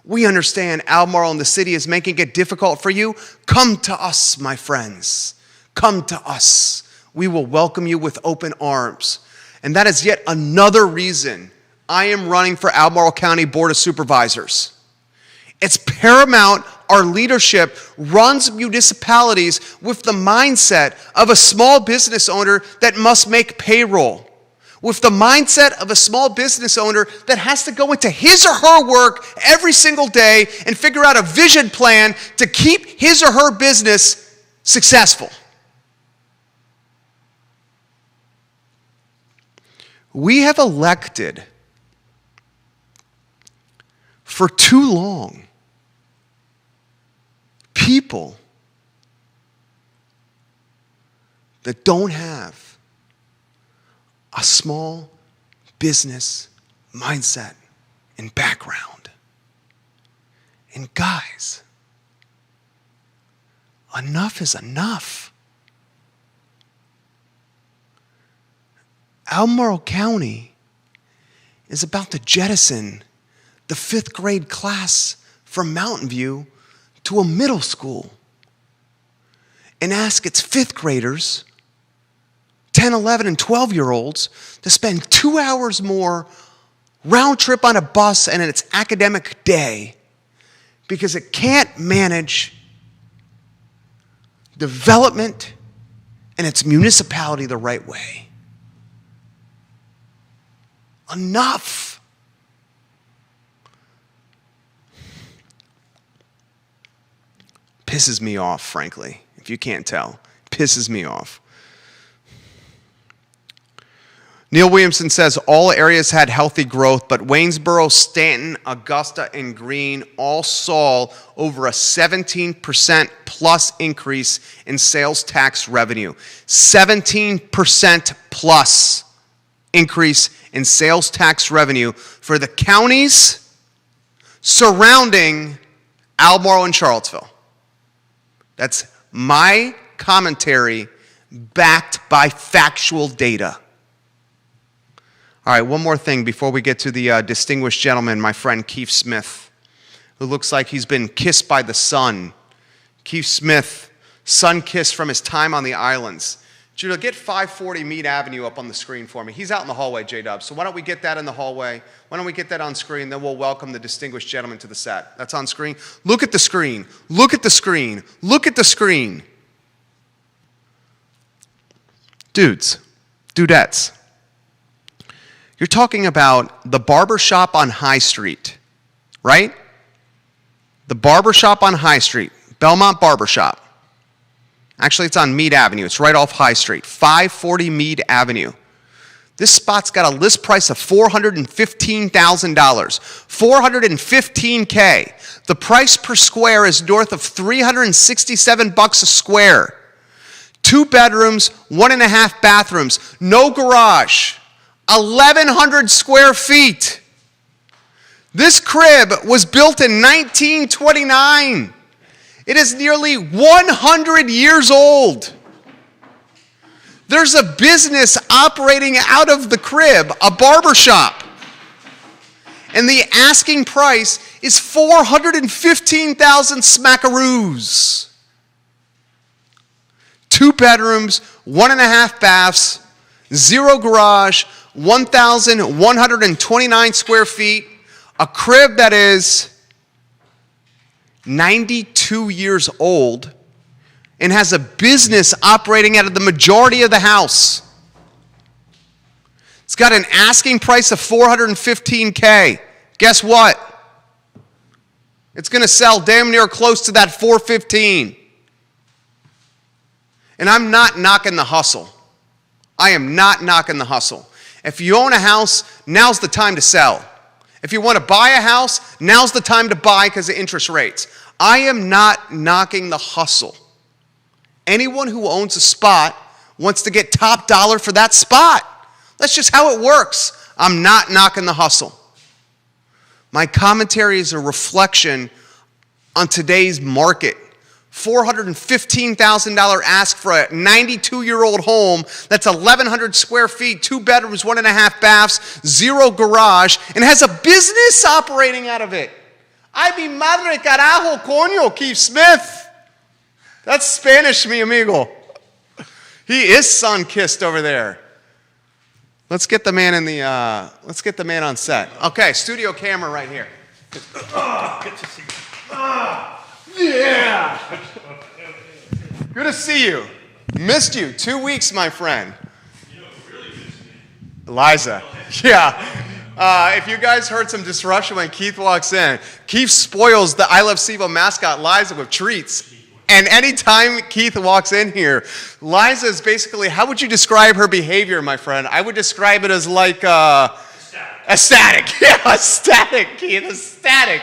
We understand Albemarle and the city is making it difficult for you. Come to us, my friends. Come to us. We will welcome you with open arms. And that is yet another reason I am running for Albemarle County Board of Supervisors. It's paramount our leadership runs municipalities with the mindset of a small business owner that must make payroll, with the mindset of a small business owner that has to go into his or her work every single day and figure out a vision plan to keep his or her business successful. We have elected for too long people that don't have a small business mindset and background. And guys, enough is enough. Albemarle County is about to jettison the 5th grade class from Mountain View to a middle school and ask its 5th graders 10, 11, and 12-year-olds to spend 2 hours more round trip on a bus and in its academic day because it can't manage development and its municipality the right way. Enough. Pisses me off, frankly, if you can't tell. Pisses me off. Neil Williamson says all areas had healthy growth, but Waynesboro, Stanton, Augusta, and Greene all saw over a 17% plus increase in sales tax revenue. 17% plus increase in sales tax revenue for the counties surrounding Albemarle and Charlottesville. That's my commentary backed by factual data. All right, one more thing before we get to the distinguished gentleman, my friend Keith Smith, who looks like he's been kissed by the sun. Keith Smith, sun kissed from his time on the islands. Judah, get 540 Meade Avenue up on the screen for me. He's out in the hallway, J-Dub. So why don't we get that in the hallway? Why don't we get that on screen? Then we'll welcome the distinguished gentleman to the set. That's on screen. Look at the screen. Look at the screen. Look at the screen. Dudes, dudettes. You're talking about the barber shop on High Street, right? The barber shop on High Street, Belmont Barbershop. Actually, it's on Meade Avenue. It's right off High Street, 540 Meade Avenue. This spot's got a list price of $415,000, $415K. The price per square is north of $367 a square. 2 bedrooms, 1.5 bathrooms, no garage. 1,100 square feet. This crib was built in 1929. It is nearly 100 years old. There's a business operating out of the crib, a barber shop. And the asking price is $415,000 smackaroos. 2 bedrooms, 1.5 baths, 0 garage, 1,129 square feet, a crib that is 92 years old and has a business operating out of the majority of the house. It's got an asking price of $415K. Guess what? It's going to sell damn near close to that $415. And I'm not knocking the hustle. I am not knocking the hustle. If you own a house, now's the time to sell. If you want to buy a house, now's the time to buy because of interest rates. I am not knocking the hustle. Anyone who owns a spot wants to get top dollar for that spot. That's just how it works. I'm not knocking the hustle. My commentary is a reflection on today's market. $415,000 ask for a 92-year-old home that's 1,100 square feet, 2 bedrooms, 1.5 baths, 0 garage, and has a business operating out of it. Ay, mi madre carajo, coño, Keith Smith. That's Spanish, mi amigo. He is sun-kissed over there. Let's get the man let's get the man on set. Okay, studio camera right here. Good to see you. Yeah. Good to see you. Missed you. 2 weeks, my friend. You know, really missed me. Liza. Yeah. If you guys heard some disruption when Keith walks in, Keith spoils the I Love SIVO mascot, Liza, with treats. And anytime Keith walks in here, Liza is basically, how would you describe her behavior, my friend? I would describe it as like ecstatic. Yeah, ecstatic, Keith, ecstatic.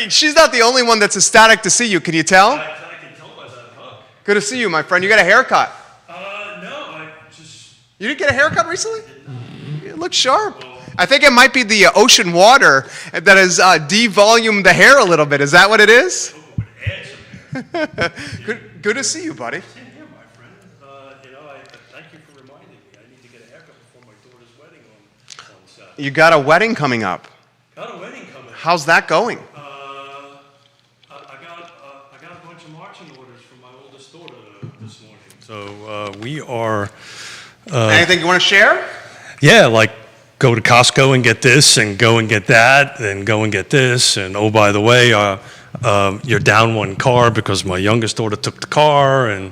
She's not the only one that's ecstatic to see you. Can you tell? I can tell by that hug. Good to see you, my friend. You got a haircut. No, I just... You didn't get a haircut recently? You look sharp. I think it might be the ocean water that has devolumed the hair a little bit. Is that what it is? Oh, it would add some hair. Good to see you, buddy. Same here, my friend. I thank you for reminding me. I need to get a haircut before my daughter's wedding on Saturday. You got a wedding coming up. Got a wedding coming up. How's that going? I got a bunch of marching orders from my oldest daughter this morning. So we are Anything you want to share? Yeah, like go to Costco and get this, and go and get that, and go and get this, and oh, by the way, you're down one car because my youngest daughter took the car, and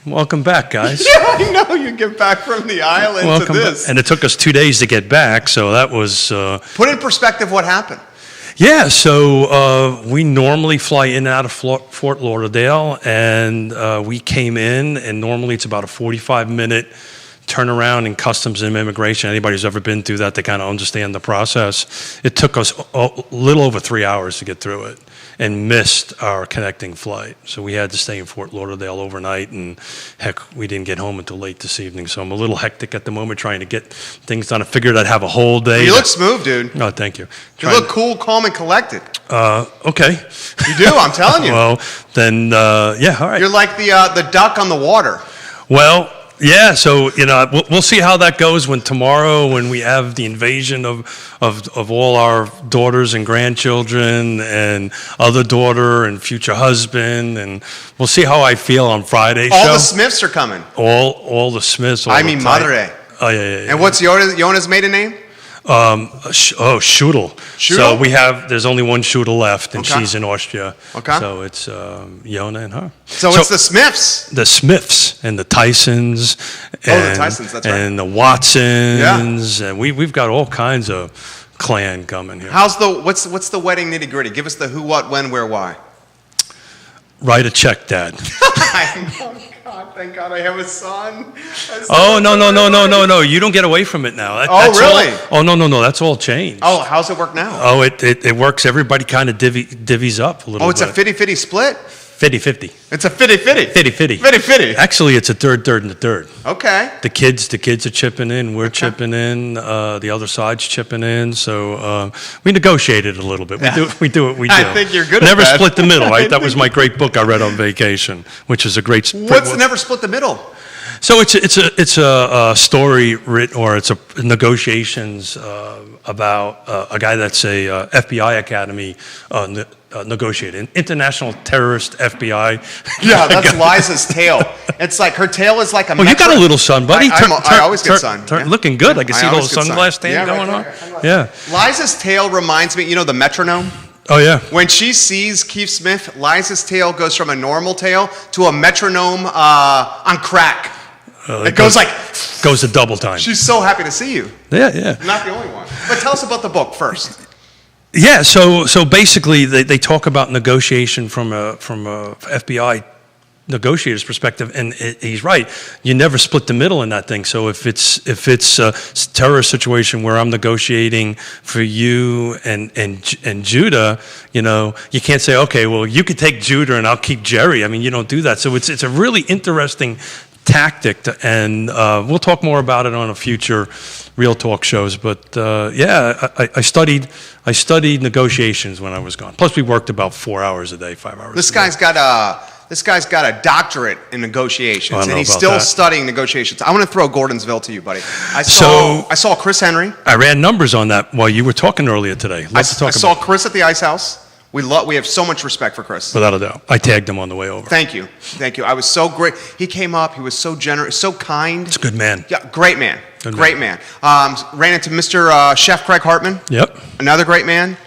welcome back, guys. Yeah, I know. You get back from the island to this. And it took us 2 days to get back, so that was... Put in perspective what happened. Yeah, so we normally fly in and out of Fort Lauderdale, and we came in, and normally it's about a 45-minute turnaround in customs and immigration. Anybody who's ever been through that, they kind of understand the process. It took us a little over 3 hours to get through it and missed our connecting flight. So we had to stay in Fort Lauderdale overnight, and heck, we didn't get home until late this evening. So I'm a little hectic at the moment trying to get things done. I figured I'd have a whole day. You look smooth, dude. Oh, thank you. You look cool, calm, and collected. Okay. You do, I'm telling you. Well, then, yeah, all right. You're like the duck on the water. Well, yeah, so, we'll see how that goes when we have the invasion of all our daughters and grandchildren and other daughter and future husband, and we'll see how I feel on Friday's show. All the Smiths are coming. All the Smiths. Madre. Oh, yeah. And what's Yona's maiden name? Schudel. So there's only one Schudel left, and Okay. she's in Austria. Okay. So it's Yona and her. So it's the Smiths. The Smiths and the Tysons. And, the Tysons, that's right. And the Watsons. And we've got all kinds of clan coming here. What's the wedding nitty gritty? Give us the who, what, when, where, why. Write a check, Dad. Thank God I have a son. Oh, no. You don't get away from it now. That's really? No. That's all changed. Oh, how's it work now? Oh, it works. Everybody kind of divvies up a little bit. Oh, it's a 50-50 split? 50-50. It's a 50-50. 50-50. 50-50. Actually, it's a third, and a third. Okay. The kids are chipping in. We're chipping in. The other side's chipping in. So we negotiated a little bit. We do what we do. I think you're good at Never that. split the middle, right? That was my great book I read on vacation, which is a great. What's never split the middle? So it's a story written, or it's a negotiations about a guy that's a FBI Academy negotiator, an international terrorist FBI. Yeah, that's Liza's tail. It's like her tail is like a. Oh, you got a little sun, buddy. I always get sun. Yeah. Looking good. I can see a little always get sunglass sun. tan going on. Right. Yeah. Liza's tail reminds me, the metronome? Oh, yeah. When she sees Keith Smith, Liza's tail goes from a normal tail to a metronome on crack. It goes to double time. She's so happy to see you. Yeah. Not the only one. But tell us about the book first. Yeah, so basically they talk about negotiation from a FBI negotiator's perspective, and he's right. You never split the middle in that thing. So if it's a terrorist situation where I'm negotiating for you and Judah, you can't say, okay, well, you could take Judah and I'll keep Jerry. I mean, you don't do that. So it's a really interesting tactic, and we'll talk more about it on a future Real Talk shows. But I studied negotiations when I was gone. Plus, we worked about 4 hours a day, 5 hours. This guy's got a doctorate in negotiations, and he's still studying negotiations. I want to throw Gordonsville to you, buddy. I saw Chris Henry. I ran numbers on that while you were talking earlier today. I saw Chris at the Ice House. We have so much respect for Chris. Without a doubt. I tagged him on the way over. Thank you. I was so great. He came up. He was so generous, so kind. He's a good man. Yeah, great man. Great man. Ran into Mr. Chef Craig Hartman. Yep. Another great man.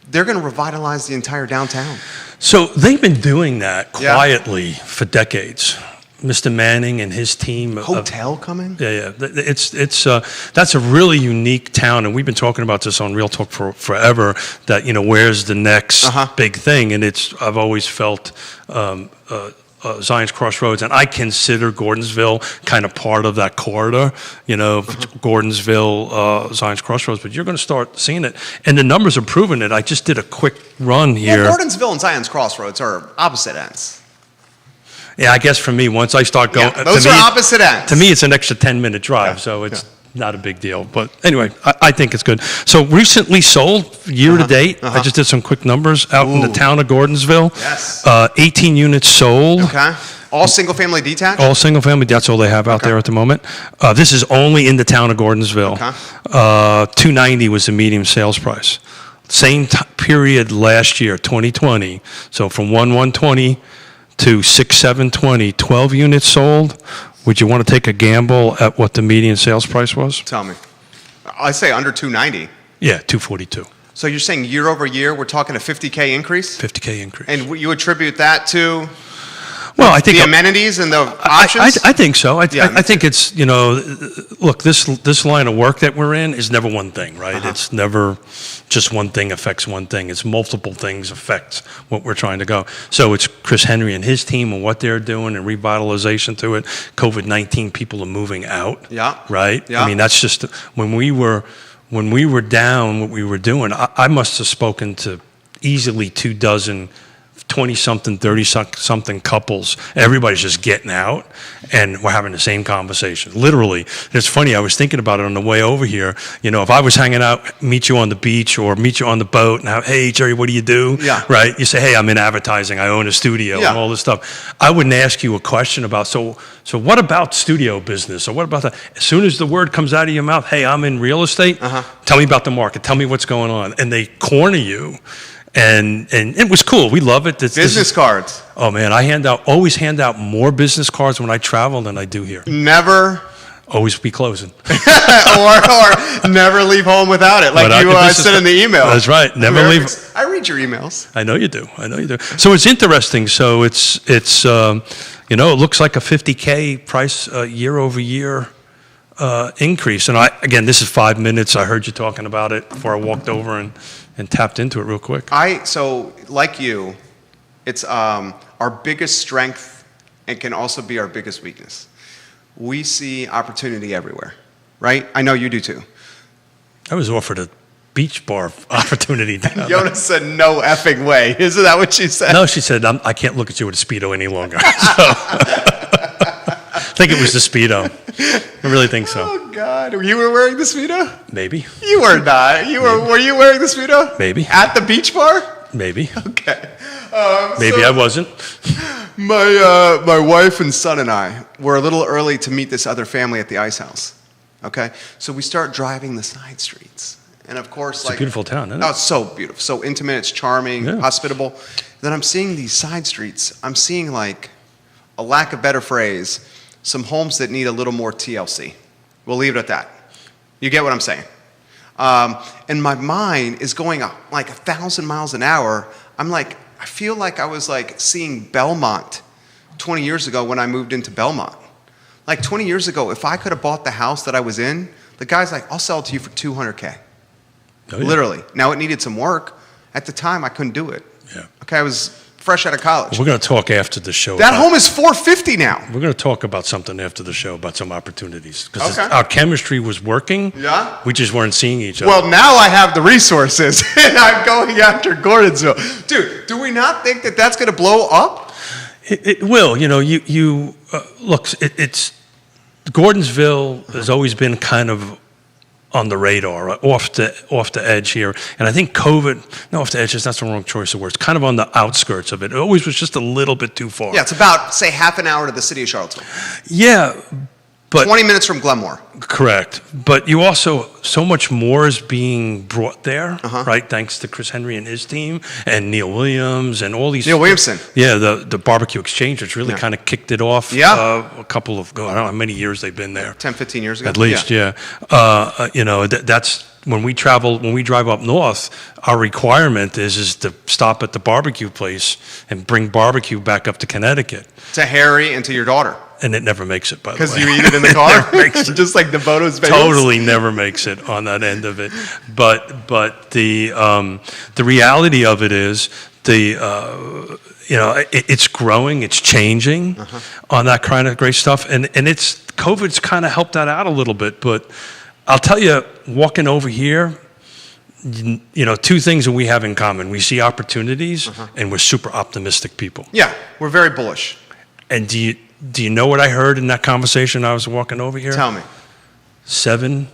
They're going to revitalize the entire downtown. So they've been doing that quietly for decades. Mr. Manning and his team. Hotel coming? Yeah. That's a really unique town, and we've been talking about this on Real Talk for forever. That where's the next big thing? And I've always felt Zion's Crossroads, and I consider Gordonsville kind of part of that corridor. Gordonsville, Zion's Crossroads. But you're going to start seeing it, and the numbers are proving it. I just did a quick run here. Well, Gordonsville and Zion's Crossroads are opposite ends. Yeah, I guess for me, once I start going... those are opposite ends. To me, it's an extra 10-minute drive, so it's not a big deal. But anyway, I think it's good. So recently sold, year to date, I just did some quick numbers out in the town of Gordonsville. Yes. 18 units sold. Okay. All single-family detached? All single-family, that's all they have out there at the moment. This is only in the town of Gordonsville. Okay. $290 was the median sales price. Same period last year, 2020. So from 1/1/20 to 6/7/20, 12 units sold, Would you want to take a gamble at what the median sales price was? Tell me. I say under 290. Yeah, 242. So you're saying year over year, we're talking a 50K increase? 50K increase. And you attribute that to Well, I think the amenities and the options? I think so. Yeah, I think it's, look, this line of work that we're in is never one thing, right? It's never just one thing affects one thing. It's multiple things affect what we're trying to go. So it's Chris Henry and his team and what they're doing and revitalization to it. COVID-19, people are moving out. Yeah. Right? Yeah. I mean, that's just, when we were down, what we were doing, I must have spoken to easily 24 20-something, 30-something couples. Everybody's just getting out, and we're having the same conversation. Literally. And it's funny, I was thinking about it on the way over here. If I was hanging out, meet you on the beach or meet you on the boat, and hey, Jerry, what do you do? Yeah. Right? You say, hey, I'm in advertising. I own a studio Yeah. and all this stuff. I wouldn't ask you a question about, so what about studio business? Or what about that? As soon as the word comes out of your mouth, hey, I'm in real estate, tell me about the market. Tell me what's going on. And they corner you. And it was cool. We love it. Business cards. Oh man, always hand out more business cards when I travel than I do here. Never Always be closing. or never leave home without it, like Without you your business said in the email. That's right. Never leave. I read your emails. I know you do. So it's interesting. So it's it looks like a 50K price year over year increase. And again, this is 5 minutes. I heard you talking about it before I walked over and tapped into it real quick. So like you, it's our biggest strength and can also be our biggest weakness. We see opportunity everywhere, right? I know you do too. I was offered a beach bar opportunity down there. Yona said, no effing way. Isn't that what she said? No, she said, I can't look at you with a Speedo any longer. I think it was the Speedo. I really think so. Oh, God. You were wearing the Speedo? Maybe. You were not. Were you wearing the Speedo? Maybe. At the beach bar? Maybe. Okay. Maybe I wasn't. My wife and son and I were a little early to meet this other family at the ice house. Okay? So we start driving the side streets. And of course, It's a beautiful town, isn't it? Oh, it's so beautiful. So intimate, it's charming, Yeah. hospitable. Then I'm seeing these side streets. I'm seeing, like, a lack of better phrase, some homes that need a little more TLC. We'll leave it at that. You get what I'm saying? And my mind is going up like 1,000 miles an hour. I'm like, I feel like I was like seeing Belmont 20 years ago when I moved into Belmont. Like 20 years ago, if I could have bought the house that I was in, the guy's like, I'll sell it to you for $200K. Oh, yeah. Literally. Now it needed some work. At the time, I couldn't do it. Yeah. Okay, I was fresh out of college. We're going to talk after the show. That home is $450 now. We're going to talk about something after the show, about some opportunities. Because Okay. our chemistry was working. Yeah? We just weren't seeing each other. Well, now I have the resources, and I'm going after Gordonsville. Dude, do we not think that that's going to blow up? It will. Look, it's Gordonsville has always been kind of on the radar, off the edge here. And I think COVID, no, off the edge, that's the wrong choice of words, kind of on the outskirts of it. It always was just a little bit too far. Yeah, it's about, say, half an hour to the city of Charlottesville. Yeah, but 20 minutes from Glenmore. correct. But you also, so much more is being brought there, right? Thanks to Chris Henry and his team and Neil Williams and all these. Neil Williamson. Yeah, the Barbecue Exchange, which really kind of kicked it off. Yeah. A couple of, I don't know how many years they've been there. 10, 15 years ago? At least, yeah. That's when we drive up north, our requirement is to stop at the barbecue place and bring barbecue back up to Connecticut. To Harry and to your daughter. And it never makes it, by the way. Because you eat it in the car? Never makes it. Just like the Bono's bagels? Totally never makes it on that end of it. But the reality of it is it's growing, it's changing on that kind of great stuff, and COVID's kind of helped that out a little bit. But I'll tell you, walking over here, two things that we have in common: we see opportunities, and we're super optimistic people. Yeah, we're very bullish. And do you know what I heard in that conversation I was walking over here? Tell me. 7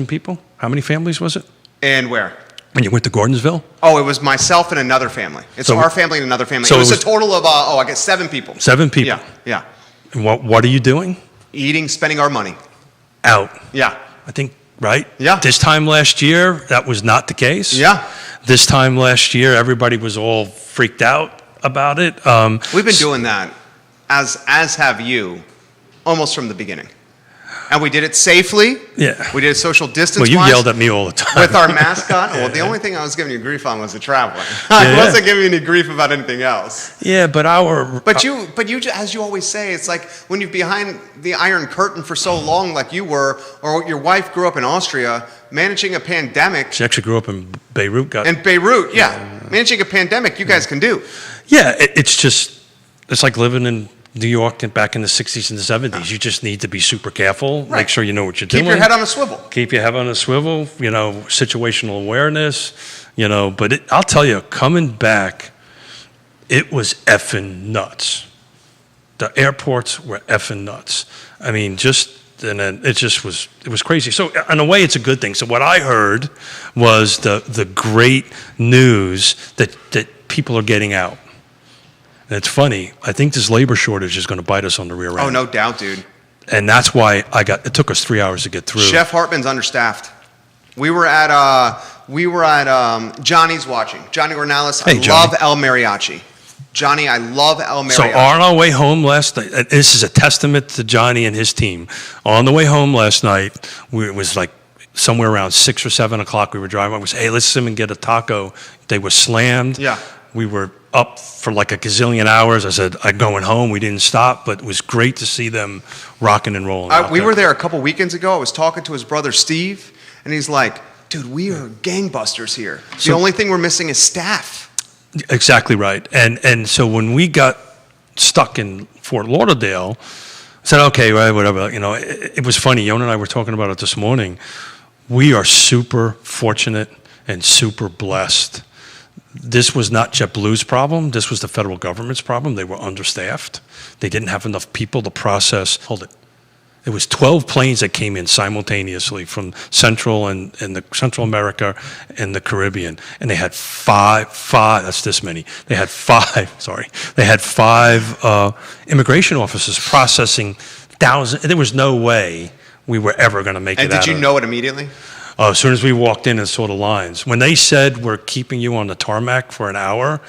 people? How many families was it? And where? When you went to Gordonsville? Oh, it was myself and another family. It's So- our family and another family. so It was it a was- total of, I guess 7 people. 7 people. Yeah, yeah. And what are you doing? Eating, spending our money. Out. Yeah. I think, right? Yeah. This time last year, that was not the case. Yeah. This time last year, everybody was all freaked out about it. We've been doing that, as have you, almost from the beginning. And we did it safely. Yeah. We did it social distance. Well, you yelled at me all the time. With our mascot. Well, the only thing I was giving you grief on was the traveling. I wasn't giving you any grief about anything else. Yeah, but But you, as you always say, it's like when you're behind the Iron Curtain for so long, like you were, or your wife grew up in Austria, managing a pandemic. She actually grew up in Beirut. In Beirut, yeah. Managing a pandemic, you guys can do. Yeah, it's like living in New York back in the 60s and the 70s. You just need to be super careful. Right. Make sure you know what you're doing. Keep your head on a swivel. Keep your head on a swivel, situational awareness, But I'll tell you, coming back, it was effing nuts. The airports were effing nuts. I mean, and then it was crazy. So in a way, it's a good thing. So what I heard was the great news that people are getting out. And it's funny. I think this labor shortage is going to bite us on the rear end. Oh, no doubt, dude. And that's why it took us 3 hours to get through. Chef Hartman's understaffed. We were at Johnny's watching. Johnny Ornalis. Hey, I love El Mariachi. Johnny, I love El Mariachi. So on our way home last night, this is a testament to Johnny and his team. On the way home last night, it was like somewhere around 6 or 7 o'clock. We were driving. We said, hey, let's sit and get a taco. They were slammed. Yeah. We were up for like a gazillion hours. I said, I'm going home. We didn't stop, but it was great to see them rocking and rolling. We were there a couple weekends ago. I was talking to his brother Steve, and he's like, dude, we are gangbusters here. The only thing we're missing is staff. Exactly right. And so when we got stuck in Fort Lauderdale, I said, okay, right, whatever. It was funny. Yona and I were talking about it this morning. We are super fortunate and super blessed. This was not JetBlue's problem. This was the federal government's problem. They were understaffed. They didn't have enough people to process. Hold it. It was 12 planes that came in simultaneously from Central and the Central America and the Caribbean, and they had five. That's this many. They had five. Sorry, they had five immigration officers processing thousands. There was no way we were ever going to make it. And did you know it immediately? As soon as we walked in and saw the lines, when they said we're keeping you on the tarmac for an hour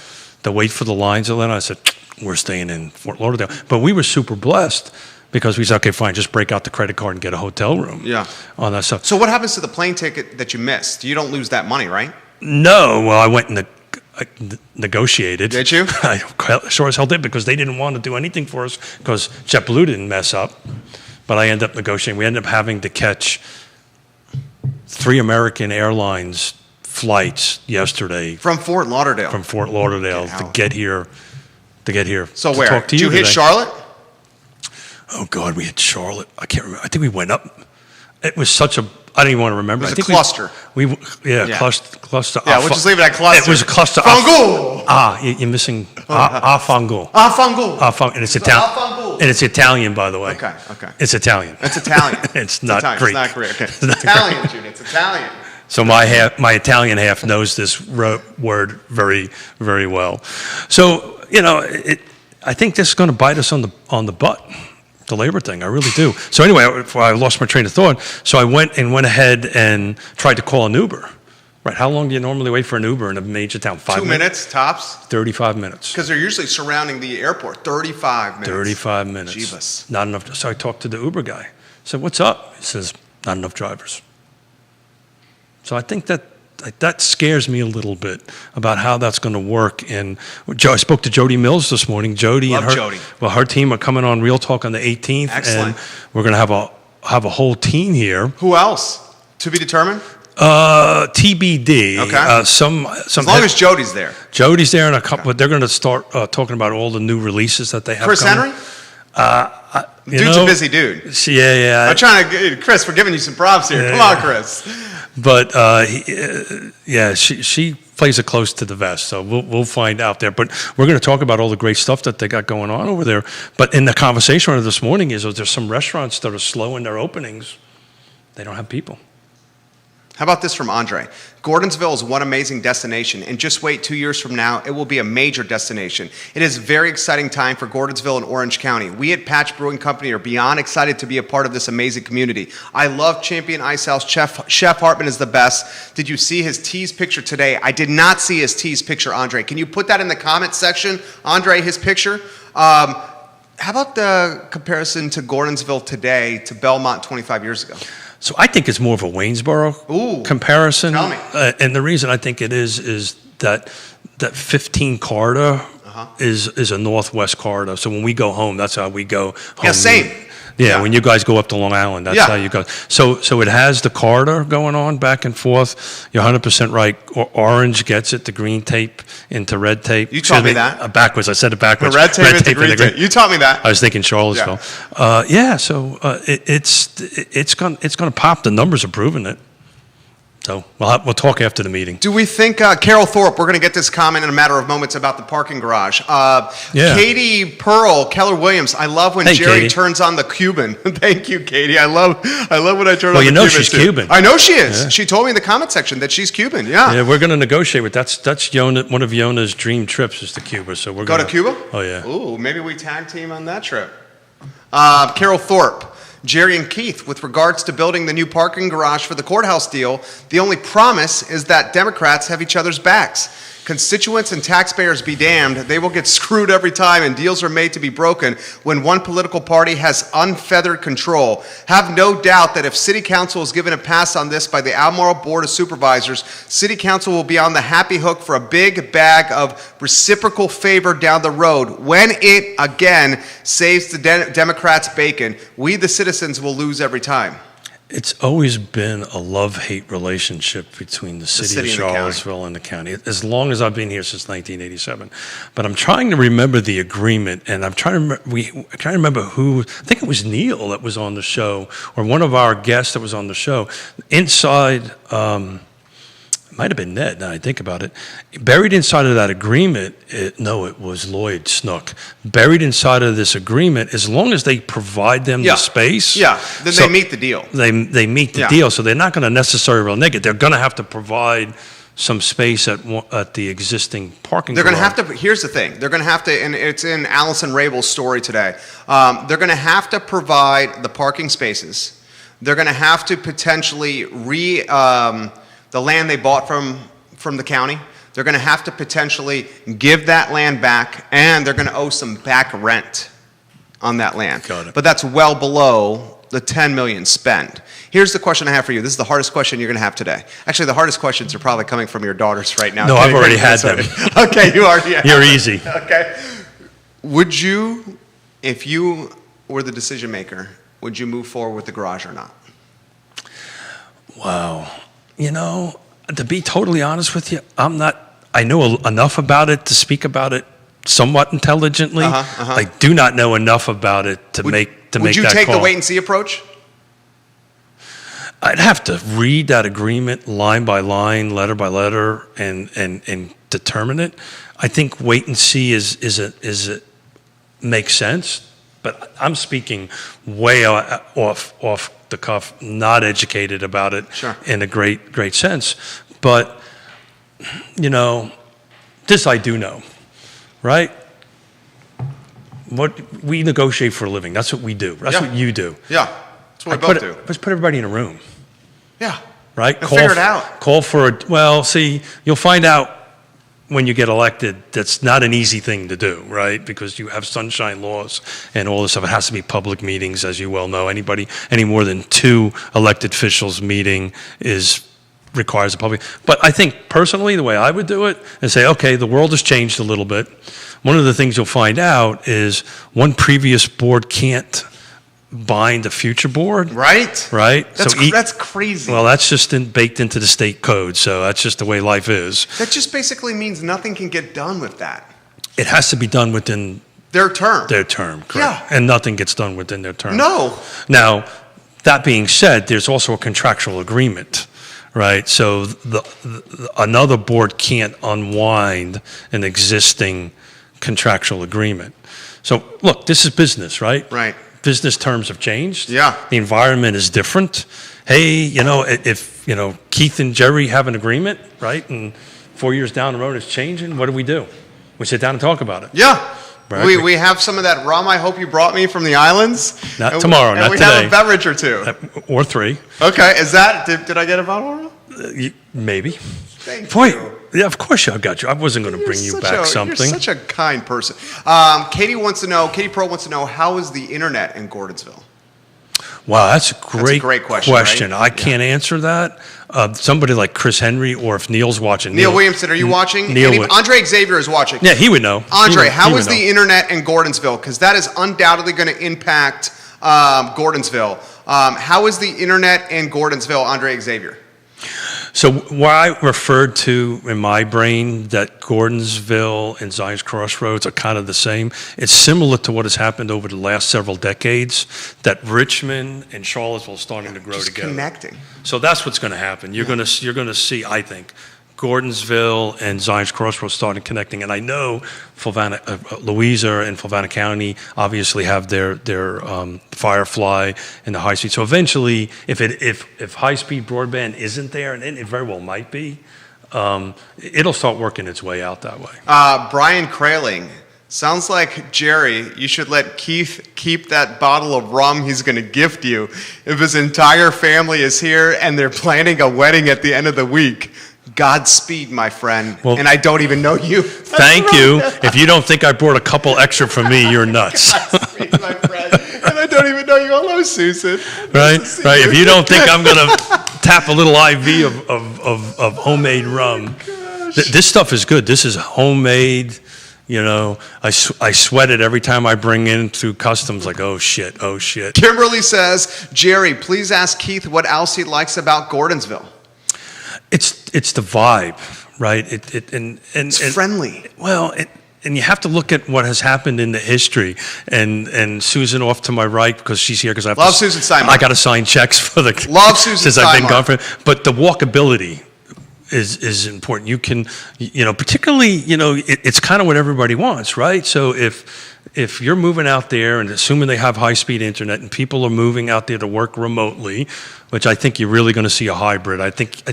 to wait for the lines, Atlanta, I said we're staying in Fort Lauderdale. But we were super blessed. Because we said, okay, fine, just break out the credit card and get a hotel room. Yeah. On that stuff. So what happens to the plane ticket that you missed? You don't lose that money, right? No. Well, I went and negotiated. Did you? I sure as hell did, because they didn't want to do anything for us because JetBlue didn't mess up. But I ended up negotiating. We ended up having to catch 3 American Airlines flights yesterday. From Fort Lauderdale? From Fort Lauderdale to get here. So to where? Talk to Did you hit today. Charlotte? Oh, God, we hit Charlotte. I can't remember. I think we went up. It was such a, I don't even want to remember. It was I think a cluster. Cluster. Yeah, we'll just leave it at cluster. It was a cluster. Fangool! You're missing Fangool. Fangool. And it's Italian. Fangool. And it's Italian, by the way. Okay. It's Italian. It's Italian. It's not Italian. Greek. It's not Greek. Okay. It's not Italian, Greek. Jude. It's Italian. So my Italian half knows this word very, very well. So, I think this is going to bite us on the butt. The labor thing, I really do. So anyway, I lost my train of thought. So I went ahead and tried to call an Uber. Right? How long do you normally wait for an Uber in a major town? 5 minutes? 2 minutes tops? 35 minutes. Because they're usually surrounding the airport. 35 minutes. 35 minutes. Jeebus. Not enough. So I talked to the Uber guy. I said, what's up? He says, not enough drivers. So I think that scares me a little bit about how that's going to work. And I spoke to Jody Mills this morning. Jody Love and her, Jody. Well, her team are coming on Real Talk on the 18th. Excellent. And we're going to have a whole team here. Who else? To be determined? TBD. Okay. As long as Jody's there. Jody's there, and a couple. But they're going to start talking about all the new releases that they have. Chris coming. Henry? Dude's a busy dude. Yeah. I'm trying to, Chris, we're giving you some props here. Come on, Chris. But she plays it close to the vest, so we'll find out there. But we're going to talk about all the great stuff that they got going on over there. But in the conversation this morning is there's some restaurants that are slow in their openings. They don't have people. How about this from Andre? Gordonsville is one amazing destination, and just wait 2 years from now, it will be a major destination. It is a very exciting time for Gordonsville and Orange County. We at Patch Brewing Company are beyond excited to be a part of this amazing community. I love Champion Ice House. Chef Hartman is the best. Did you see his tease picture today? I did not see his tease picture, Andre. Can you put that in the comment section, Andre, his picture? How about the comparison to Gordonsville today to Belmont 25 years ago? So I think it's more of a Waynesboro Ooh, comparison. tell me. And the reason I think it is that 15 corridor is a northwest corridor. So when we go home, that's how we go home. Yeah, same. Yeah, Yeah. when you guys go up to Long Island, that's Yeah. how you go. So it has the corridor going on back and forth. You're 100% right. Orange gets it, the green tape into red tape. You taught me that. Backwards. I said it The backwards. red tape and the green tape. You taught me that. I was thinking Charlottesville. So it's going to pop. The numbers are proving it. So we'll talk after the meeting. Do we think, Carol Thorpe, we're going to get this comment in a matter of moments about the parking garage. Yeah. Katie Pearl, Keller Williams, I love when Hey, Jerry Katie. turns on the Cuban. Thank you, Katie. I love when I turn on the Cuban. Well, you know she's too. Cuban. I know she is. Yeah. She told me in the comment section that she's Cuban. Yeah. Yeah, we're going to negotiate with that's Yona, one of Yona's dream trips is to Cuba. So we're Go gonna, to Cuba? Oh yeah. Ooh, maybe we tag team on that trip. Carol Thorpe, Jerry and Keith, with regards to building the new parking garage for the courthouse deal, the only promise is that Democrats have each other's backs. Constituents and taxpayers be damned, they will get screwed every time and deals are made to be broken when one political party has unfeathered control. Have no doubt that if City Council is given a pass on this by the Albemarle Board of Supervisors, City Council will be on the happy hook for a big bag of reciprocal favor down the road. When it, again, saves the Democrats' bacon, we the citizens will lose every time. It's always been a love-hate relationship between the city city of and the county. Charlottesville and the county, as long as I've been here since 1987. But I'm trying to remember the agreement, and I'm trying to remember who. I think it was Neil that was on the show, or one of our guests that was on the show. Inside, it might have been Ned. Now I think about it, buried inside of that agreement. It was Lloyd Snook. Buried inside of this agreement, as long as they provide them Yeah. the space. Yeah, then So- they meet the deal. They meet the Yeah. deal, so they're not going to necessarily renege it. They're going to have to provide some space at the existing parking. They're going to garage. have to, here's the thing, they're going to have to, and it's in Allison Rabel's story today, they're going to have to provide the parking spaces. They're going to have to potentially the land they bought from the county, they're going to have to potentially give that land back, and they're going to owe some back rent on that land. Got it. But that's well below the 10 million spent. Here's the question I have for you. This is the hardest question you're going to have today. Actually, the hardest questions are probably coming from your daughters right now. No, I've already had them. Okay, you already have You're them. easy. Okay. Would you, if you were the decision maker, would you move forward with the garage or not? Wow. To be totally honest with you, I'm not. I know enough about it to speak about it somewhat intelligently. I do not know enough about it to make that call. Would you take the wait and see approach? I'd have to read that agreement line by line, letter by letter, and determine it. I think wait and see is makes sense, but I'm speaking way off the cuff, not educated about it. Sure. In a great sense. But this I do know, right? What we negotiate for a living. That's what we do. That's Yeah. what you do. Yeah, that's what we both do. Let's put everybody in a room. Yeah. Right? And figure it out. Call for you'll find out when you get elected that's not an easy thing to do, right? Because you have sunshine laws and all this stuff. It has to be public meetings, as you well know. Any more than 2 elected officials meeting requires a public. But I think personally, the way I would do it is say, okay, the world has changed a little bit. One of the things you'll find out is one previous board can't bind a future board. Right? Right? That's crazy. Well, that's just baked into the state code, so that's just the way life is. That just basically means nothing can get done with that. It has to be done within Their term. their term, correct? Yeah. And nothing gets done within their term. No. Now, that being said, there's also a contractual agreement, right? So another board can't unwind an existing contractual agreement. So, look, this is business, right? Right. Business terms have changed. Yeah. The environment is different. Hey, if Keith and Jerry have an agreement, right, and 4 years down the road it's changing, what do? We sit down and talk about it. Yeah. Right. We have some of that rum I hope you brought me from the islands. Not And tomorrow, and not we today. have a beverage or two. Or 3. Okay, is that, did I get a bottle of rum? Maybe. Thank Boy, you. Yeah, of course I've got you. I wasn't going to bring you back something. You're such a kind person. Katie Pro wants to know, how is the internet in Gordonsville? Wow, that's a great question, right? I can't answer that. Somebody like Chris Henry, or if Neil's watching. Neil Williamson, are you watching? Neil Andre Xavier is watching. Yeah, he would know. Andre, how is the internet in Gordonsville? Because that is undoubtedly going to impact Gordonsville. How is the internet in Gordonsville, Andre Xavier? So what I referred to in my brain, that Gordonsville and Zion's Crossroads are kind of the same. It's similar to what has happened over the last several decades, that Richmond and Charlottesville are starting to grow Just together. Connecting. So that's what's going to happen. You're going to see, I think, Gordonsville and Zion's Crossroads starting connecting, and I know Louisa and Fulvana County obviously have their Firefly and the high speed. So eventually, if high speed broadband isn't there, and it very well might be, it'll start working its way out that way. Brian Kraling. Sounds like, Jerry, you should let Keith keep that bottle of rum he's going to gift you if his entire family is here and they're planning a wedding at the end of the week. Godspeed, my friend. Well, and I don't even know you. Thank you. If you don't think I brought a couple extra for me, you're nuts. Godspeed, my friend. And I don't even know you. Hello, Susan. Right? Right. If you don't think I'm going to tap a little IV of homemade rum. This stuff is good. This is homemade. You know, I sweat it every time I bring in through customs, like, oh shit. Kimberly says, Jerry, please ask Keith what else he likes about Gordonsville. It's the vibe, right? It's friendly. Well, and you have to look at what has happened in the history. And Susan off to my right, because she's here, because I love Susan Steinmark. I got to sign checks for the love Susan since Steinmark. I've been gone for. But the walkability is important. You can, particularly, it's kind of what everybody wants, right? So if you're moving out there and assuming they have high-speed internet and people are moving out there to work remotely, which I think you're really going to see a hybrid. I think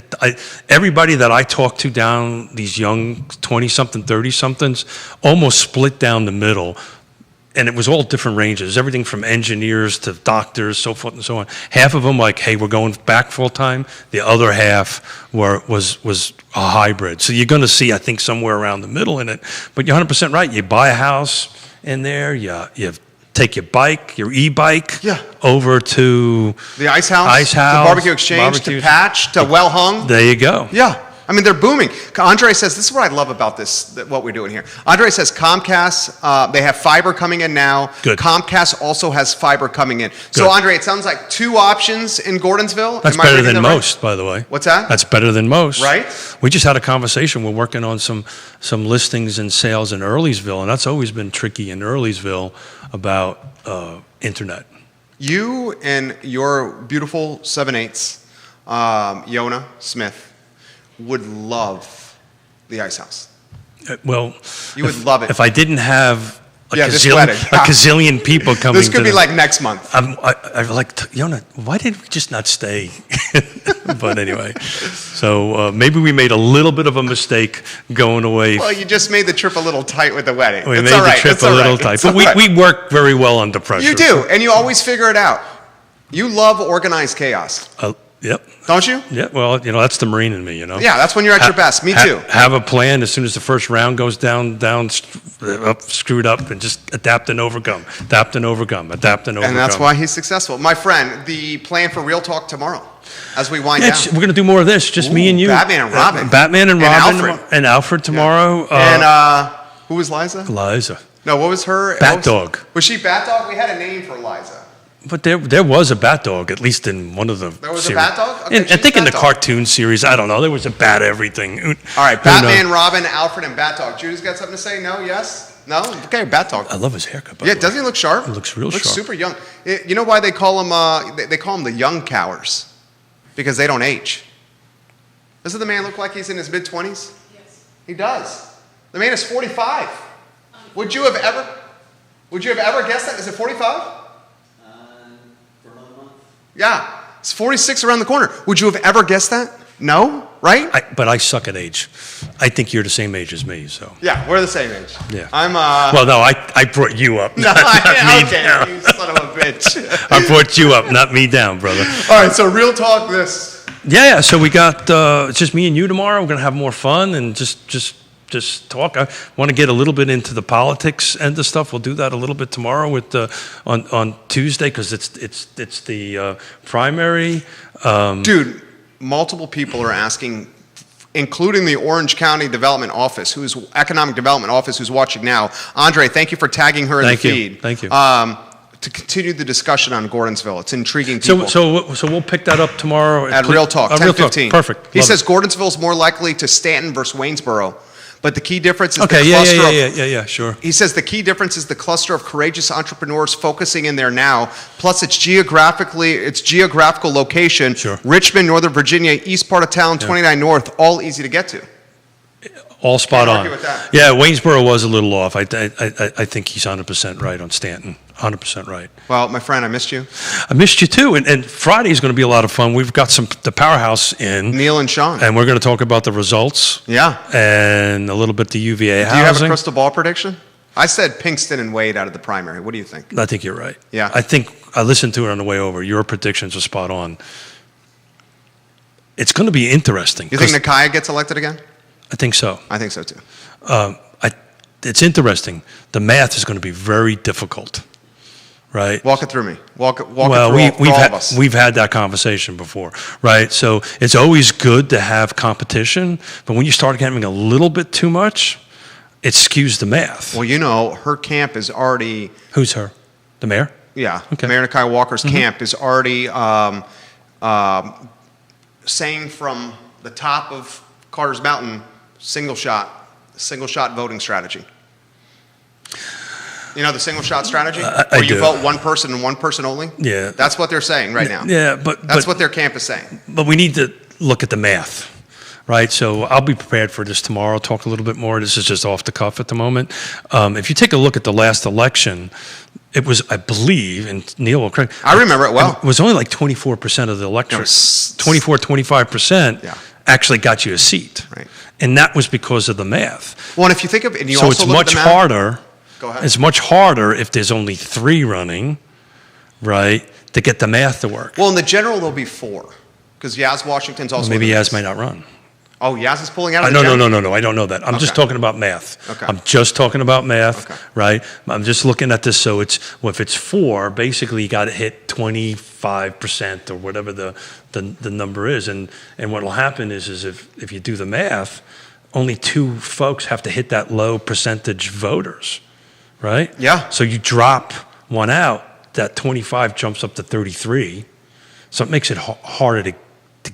everybody that I talk to down, these young 20-something, 30-somethings, almost split down the middle. And it was all different ranges, everything from engineers to doctors, so forth and so on. Half of them like, hey, we're going back full time. The other half was a hybrid. So you're going to see, I think, somewhere around the middle in it. But you're 100% right. You buy a house in there. You take your bike, your e-bike, over to the Ice House, to Barbecue Exchange, to Patch, to Well Hung. There you go. Yeah. I mean, they're booming. Andre says, this is what I love about this, what we're doing here. Andre says Comcast, they have fiber coming in now. Good. Comcast also has fiber coming in. So, Andre, it sounds like 2 options in Gordonsville. That's better than most, by the way. What's that? That's better than most. Right? We just had a conversation. We're working on some listings and sales in Earlysville, and that's always been tricky in Earlysville about internet. You and your beautiful 7/8, Yona Smith, would love the Ice House. Well, you would love it if I didn't have a wedding. gazillion people coming. This could be like next month. I'm like, Yona, why did we just not stay? But anyway, so maybe we made a little bit of a mistake going away. Well, you just made the trip a little tight with the wedding. We made the trip a little tight, but we work very well under pressure. You do, and you always figure it out. You love organized chaos. Yep. Don't you? Yeah. Well, that's the Marine in me, Yeah, that's when you're at your best. Me too. Have a plan as soon as the first round goes down, screwed up, and just adapt and overcome. And that's why he's successful. My friend, the plan for Real Talk tomorrow, as we wind down. We're going to do more of this, just me and you. Batman and Robin. And Alfred tomorrow. And who was Liza? Liza. No, what was her? Bat Dog. Was she Bat Dog? We had a name for Liza. But there was a bat dog, at least in one of the There was series. a bat dog? Okay, I think in the cartoon series, I don't know, there was a bat everything. All right, Batman, Robin, Alfred, and Bat Dog. Judy's got something to say? No? Yes? No? Okay, Bat Dog. I love his haircut, by Yeah, the way. doesn't he look sharp? He looks real sharp. Looks super young. You know why they call him, they call him the young cowers? Because they don't age. Doesn't the man look like he's in his mid-20s? Yes. He does. The man is 45. Would you have ever guessed that? Is it 45? Yeah, it's 46 around the corner. Would you have ever guessed that? No, right? But I suck at age. I think you're the same age as me, so. Yeah, we're the same age. Yeah. I'm, Well, no, I brought you up, No, not me down. you son of a bitch. I brought you up, not me down, brother. All right, so Real Talk this Yeah, so we got it's just me and you tomorrow. We're gonna have more fun and just talk. I want to get a little bit into the politics end of stuff. We'll do that a little bit tomorrow with on Tuesday because it's the primary. Dude, multiple people are asking, including the Orange County Development Office, Economic Development Office, who's watching now. Andre, thank you for tagging her in the feed. Thank you. To continue the discussion on Gordonsville. It's intriguing people. So we'll pick that up tomorrow at Real Talk, 10:15. Perfect. He Love says it. Gordonsville is more likely to Stanton versus Waynesboro, but the key difference is Okay, the cluster yeah, sure. He says the key difference is the cluster of courageous entrepreneurs focusing in there now, plus its geographical location. Sure. Richmond, Northern Virginia, east part of town, 29 North, all easy to get to. All spot Can't on. argue with that. Yeah, Waynesboro was a little off. I think he's 100% right on Stanton. 100% right. Well, my friend, I missed you. I missed you too, and Friday is going to be a lot of fun. We've got the powerhouse in, Neil and Sean. and we're going to talk about the results. Yeah. And a little bit the UVA Do you have a housing. crystal ball prediction? I said Pinkston and Wade out of the primary. What do you think? I think you're right. Yeah. I think I listened to it on the way over. Your predictions are spot on. It's going to be interesting. You think 'cause Nakia gets elected again? I think so. I think so too. It's interesting. The math is going to be very difficult, right? Walk it through me. Walk it through we've all had, of us. we've had that conversation before, right? So it's always good to have competition, but when you start having a little bit too much, it skews the math. Well, you know, her camp is already, Who's her? The mayor? yeah, Okay. Mayor Nakia Walker's camp is already saying from the top of Carter's Mountain, single shot voting strategy. You know the single shot strategy? I Where you do. vote one person and one person only? Yeah. That's what they're saying right now. Yeah, but That's what their camp is saying. But we need to look at the math, right? So I'll be prepared for this tomorrow, talk a little bit more. This is just off the cuff at the moment. If you take a look at the last election, it was, I believe, and Neil will correct. I remember it well. It was only like 24% of the electorate. was- 25% Yeah. actually got you a seat. Right. And that was because of the math. Well, and if you think of, and you So also it's look at much the math- harder. Go ahead. It's much harder if there's only 3 running, right, to get the math to work. Well, in the general, there'll be 4. Because Yaz Washington's also. Maybe in the Yaz mix. may not run. Oh, Yaz is pulling out of the No, general? I don't know that. I'm just Okay. talking about math. Okay. I'm just talking about math, Okay. right? I'm just looking at this. So if it's 4, basically you got to hit 25% or whatever the number is. And what will happen is if you do the math, only 2 folks have to hit that low percentage voters, right? Yeah. So you drop one out, that 25 jumps up to 33. So it makes it harder to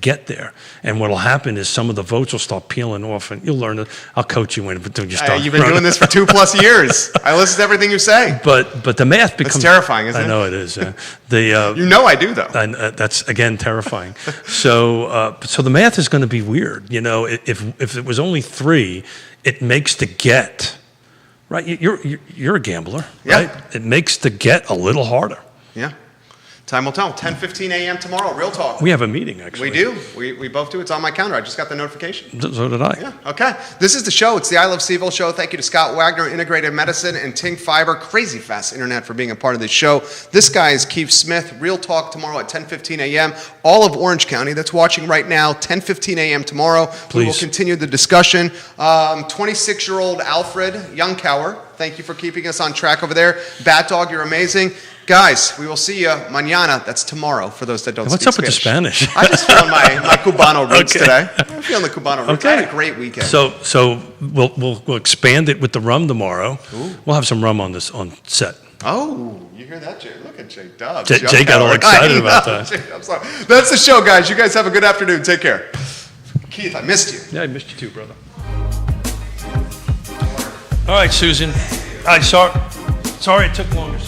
get there. And what will happen is some of the votes will start peeling off, and you'll learn it. I'll coach you in, but when you start. You've been doing this for 2+ years. I listen to everything you say. But the math becomes terrifying, isn't it? I know it is. You know I do, though. And that's again terrifying. So the math is going to be weird. You know, if it was only 3, it makes the get right. You're a gambler, Yeah. right? It makes the get a little harder. Yeah. Time will tell. 10:15 a.m. tomorrow. Real talk. We have a meeting actually. We do. We both do. It's on my calendar. I just got the notification. So did I. Yeah. Okay. This is the show. It's the I Love Seville show. Thank you to Scott Wagner, Integrated Medicine, and Ting Fiber, Crazy Fast Internet, for being a part of this show. This guy is Keith Smith. Real talk tomorrow at 10:15 a.m. All of Orange County that's watching right now, 10:15 a.m. tomorrow. We will Please. continue the discussion. 26-year-old Alfred Youngcower. Thank you for keeping us on track over there. Bat Dog, you're amazing. Guys, we will see you mañana. That's tomorrow for those that don't What's speak up with the Spanish? I just feeling my Cubano roots Okay. today. I'm feeling the Cubano roots. I had a great weekend. So we'll expand it with the rum tomorrow. We'll have some rum on set. Oh, you hear that, Jay? Look at Jay Dubs. Jay got all excited about that. Jay, I'm sorry. That's the show, guys. You guys have a good afternoon. Take care. Keith, I missed you. Yeah, I missed you too, brother. All right, Susan. Sorry it took longer.